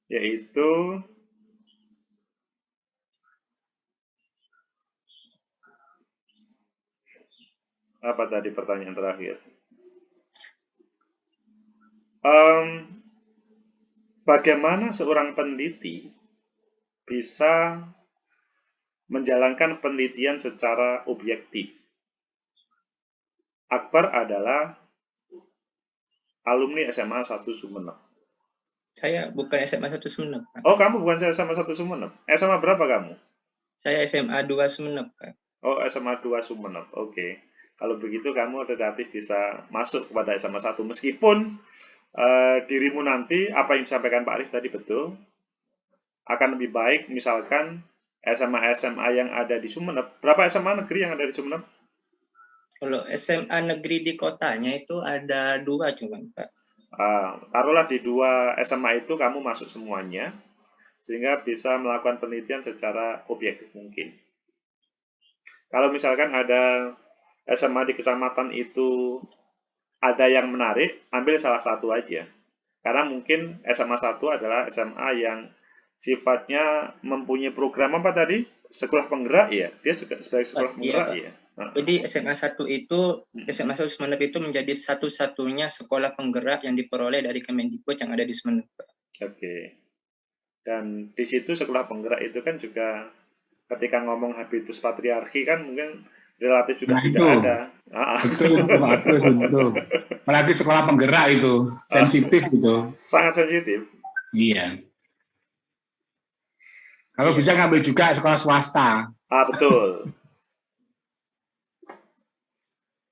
yaitu apa tadi pertanyaan terakhir? Bagaimana seorang peneliti bisa menjalankan penelitian secara objektif? Akbar adalah alumni SMA 1 Sumeneb. Saya bukan SMA 1 Sumeneb. Pak. Oh, kamu bukan SMA 1 Sumeneb. SMA berapa kamu? Saya SMA 2 Sumeneb. Pak. Oh, SMA 2 Sumeneb. Oke. Kalau begitu kamu relatif bisa masuk kepada SMA 1 meskipun dirimu nanti, apa yang disampaikan Pak Arif tadi betul, akan lebih baik misalkan SMA-SMA yang ada di Sumeneb. Berapa SMA negeri yang ada di Sumeneb? Kalau SMA negeri di kotanya itu ada 2 cuma Pak. Taruhlah di 2 SMA itu kamu masuk semuanya, sehingga bisa melakukan penelitian secara objektif mungkin. Kalau misalkan ada SMA di kecamatan itu ada yang menarik, ambil salah satu aja. Karena mungkin SMA 1 adalah SMA yang sifatnya mempunyai program apa tadi? Sekolah penggerak ya? Dia sebagai sekolah penggerak ya? Jadi SMA 1 itu, SMA 1 Sumeneb itu menjadi satu-satunya sekolah penggerak yang diperoleh dari Kemendikbud yang ada di Sumeneb. Oke. Dan di situ sekolah penggerak itu kan juga ketika ngomong habitus patriarki kan mungkin relatif juga tidak ada. Betul. Apalagi sekolah penggerak itu sensitif gitu. Sangat sensitif. Iya. Kalau bisa ngambil juga sekolah swasta. Betul.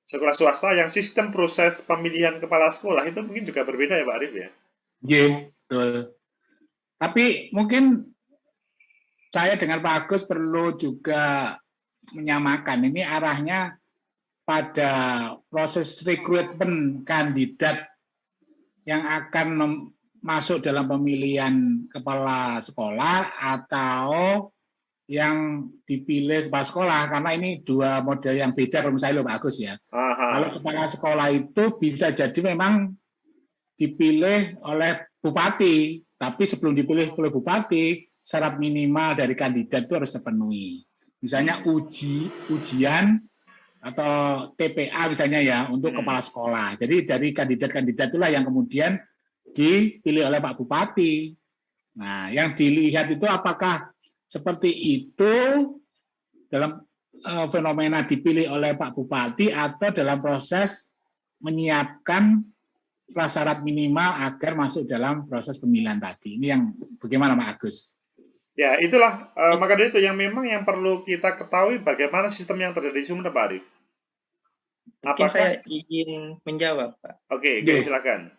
Sekolah swasta yang sistem proses pemilihan kepala sekolah itu mungkin juga berbeda ya Pak Arif ya? Iya, betul. Tapi mungkin saya dengan Pak Agus perlu juga menyamakan. Ini arahnya pada proses rekrutmen kandidat yang akan masuk dalam pemilihan kepala sekolah atau yang dipilih kepala sekolah, karena ini 2 model yang beda menurut saya loh Pak Agus ya. Kalau kepala sekolah itu bisa jadi memang dipilih oleh bupati, tapi sebelum dipilih oleh bupati, syarat minimal dari kandidat itu harus terpenuhi. Misalnya ujian atau TPA misalnya ya untuk kepala sekolah. Jadi dari kandidat-kandidat itulah yang kemudian dipilih oleh Pak Bupati. Nah, yang dilihat itu apakah seperti itu dalam fenomena dipilih oleh Pak Bupati atau dalam proses menyiapkan prasyarat minimal agar masuk dalam proses pemilihan tadi. Ini yang bagaimana Pak Agus? Ya, itulah maka dari itu yang memang yang perlu kita ketahui bagaimana sistem yang terjadi di Sumeneb, Pak Arif. Mungkin saya izin menjawab, Pak. Oke, silakan.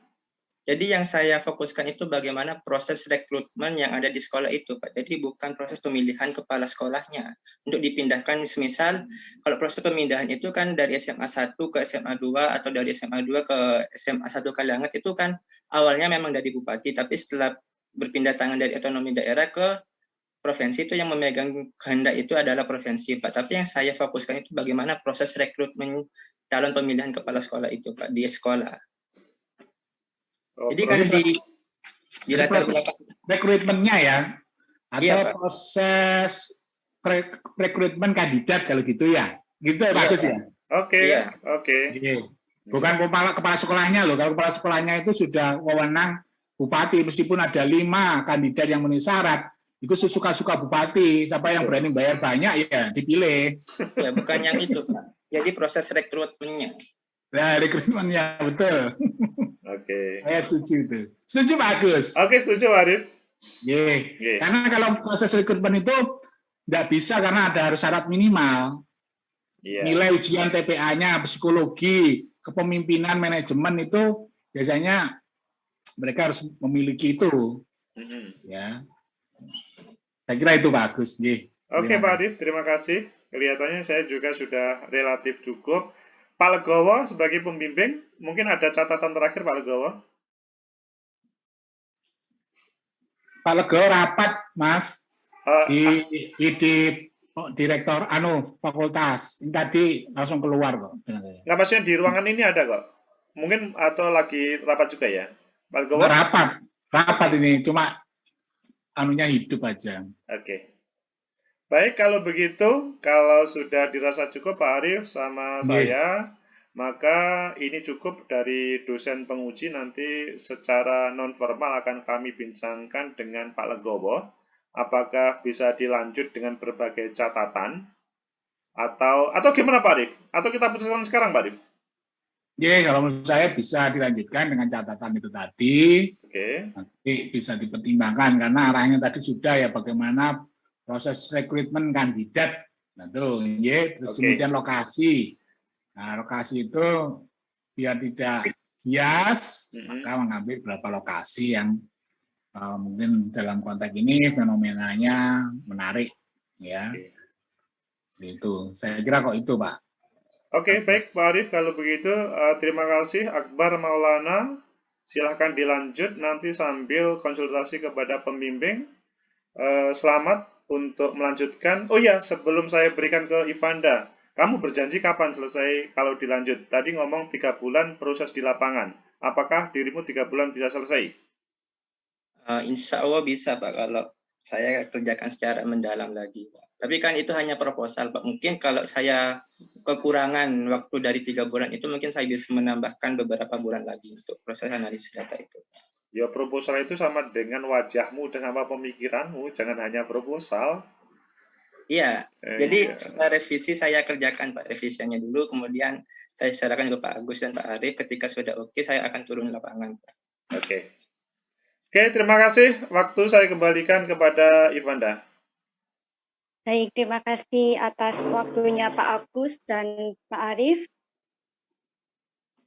Jadi yang saya fokuskan itu bagaimana proses rekrutmen yang ada di sekolah itu, Pak. Jadi bukan proses pemilihan kepala sekolahnya. Untuk dipindahkan, semisal kalau proses pemindahan itu kan dari SMA 1 ke SMA 2 atau dari SMA 2 ke SMA 1 Kalianget itu kan awalnya memang dari bupati, tapi setelah berpindah tangan dari otonomi daerah ke provinsi itu yang memegang kehendak itu adalah provinsi, Pak. Tapi yang saya fokuskan itu bagaimana proses rekrutmen calon pemilihan kepala sekolah itu, Pak, di sekolah. Oh, Jadi kan di latar belakang rekrutmennya ya, atau Iya, Pak. proses rekrutmen kandidat kalau gitu ya, gitu ya, Iya, bagus Pak. ya. Oke, Iya. oke. Bukan kepala sekolahnya loh. Kalau kepala sekolahnya itu sudah wewenang bupati, meskipun ada 5 kandidat yang memenuhi syarat, itu sesuka-suka bupati. Siapa yang berani bayar banyak ya dipilih. Ya, bukan yang itu, Pak. Jadi proses rekrutmennya. Nah, rekrutmennya betul. Oke. Saya setuju itu. Setuju bagus. Oke, setuju Pak Arif. Yeah. Karena kalau proses rekrutmen itu nggak bisa karena ada harus syarat minimal. Iya. Nilai ujian TPA-nya, psikologi, kepemimpinan, manajemen itu biasanya mereka harus memiliki itu. Ya, saya kira itu bagus. Oke Pak Arif, terima kasih. Kelihatannya saya juga sudah relatif cukup. Pak Legowo sebagai pembimbing, mungkin ada catatan terakhir Pak Legowo? Pak Legowo rapat, Mas, di direktor fakultas. Ini tadi langsung keluar kok. Nggak, maksudnya di ruangan ini ada kok. Mungkin atau lagi rapat juga ya, Pak Legowo? Rapat ini cuma anunya hidup aja. Oke. Baik, kalau begitu, kalau sudah dirasa cukup Pak Arif sama saya, maka ini cukup dari dosen penguji. Nanti secara non-formal akan kami bincangkan dengan Pak Legowo. Apakah bisa dilanjut dengan berbagai catatan? Atau gimana Pak Arif? Atau kita putuskan sekarang Pak Arif? Kalau menurut saya bisa dilanjutkan dengan catatan itu tadi. Nanti bisa dipertimbangkan karena arahnya tadi sudah ya bagaimana proses rekrutmen kandidat. Nah, terus kemudian lokasi. Nah, lokasi itu biar tidak bias, maka mengambil beberapa lokasi yang mungkin dalam konteks ini fenomenanya menarik, ya. Itu, saya kira kok itu, Pak. Oke, baik Pak Arif, kalau begitu terima kasih Akbar Maulana. Silahkan dilanjut nanti sambil konsultasi kepada pembimbing. Selamat untuk melanjutkan. Oh ya, sebelum saya berikan ke Ivanda, kamu berjanji kapan selesai kalau dilanjut? Tadi ngomong 3 bulan proses di lapangan. Apakah dirimu 3 bulan bisa selesai? Insya Allah bisa, Pak, kalau saya kerjakan secara mendalam lagi, Pak. Tapi kan itu hanya proposal, Pak. Mungkin kalau saya kekurangan waktu dari 3 bulan itu, mungkin saya bisa menambahkan beberapa bulan lagi untuk proses analisis data itu. Ya, proposal itu sama dengan wajahmu dan sama pemikiranmu, jangan hanya proposal. Iya, jadi setelah revisi saya kerjakan Pak revisiannya dulu, kemudian saya serahkan ke Pak Agus dan Pak Arif. Ketika sudah oke, saya akan turun lapangan, Pak. Oke, terima kasih. Waktu saya kembalikan kepada Ivanda. Baik, terima kasih atas waktunya Pak Agus dan Pak Arif.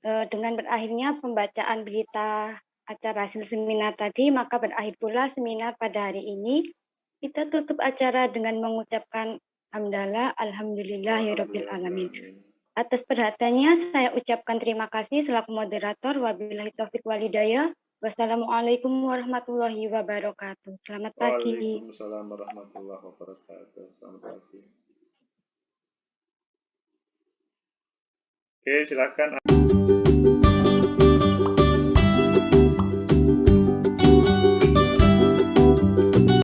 Dengan berakhirnya pembacaan berita acara hasil seminar tadi, maka berakhir pula seminar pada hari ini. Kita tutup acara dengan mengucapkan hamdalah, alhamdulillahirabbil alamin. Atas perhatiannya saya ucapkan terima kasih selaku moderator. Wabillahi taufik walhidayah. Wassalamualaikum warahmatullahi wabarakatuh. Selamat pagi. Waalaikumsalam warahmatullahi wabarakatuh. Selamat pagi. Oke, silakan.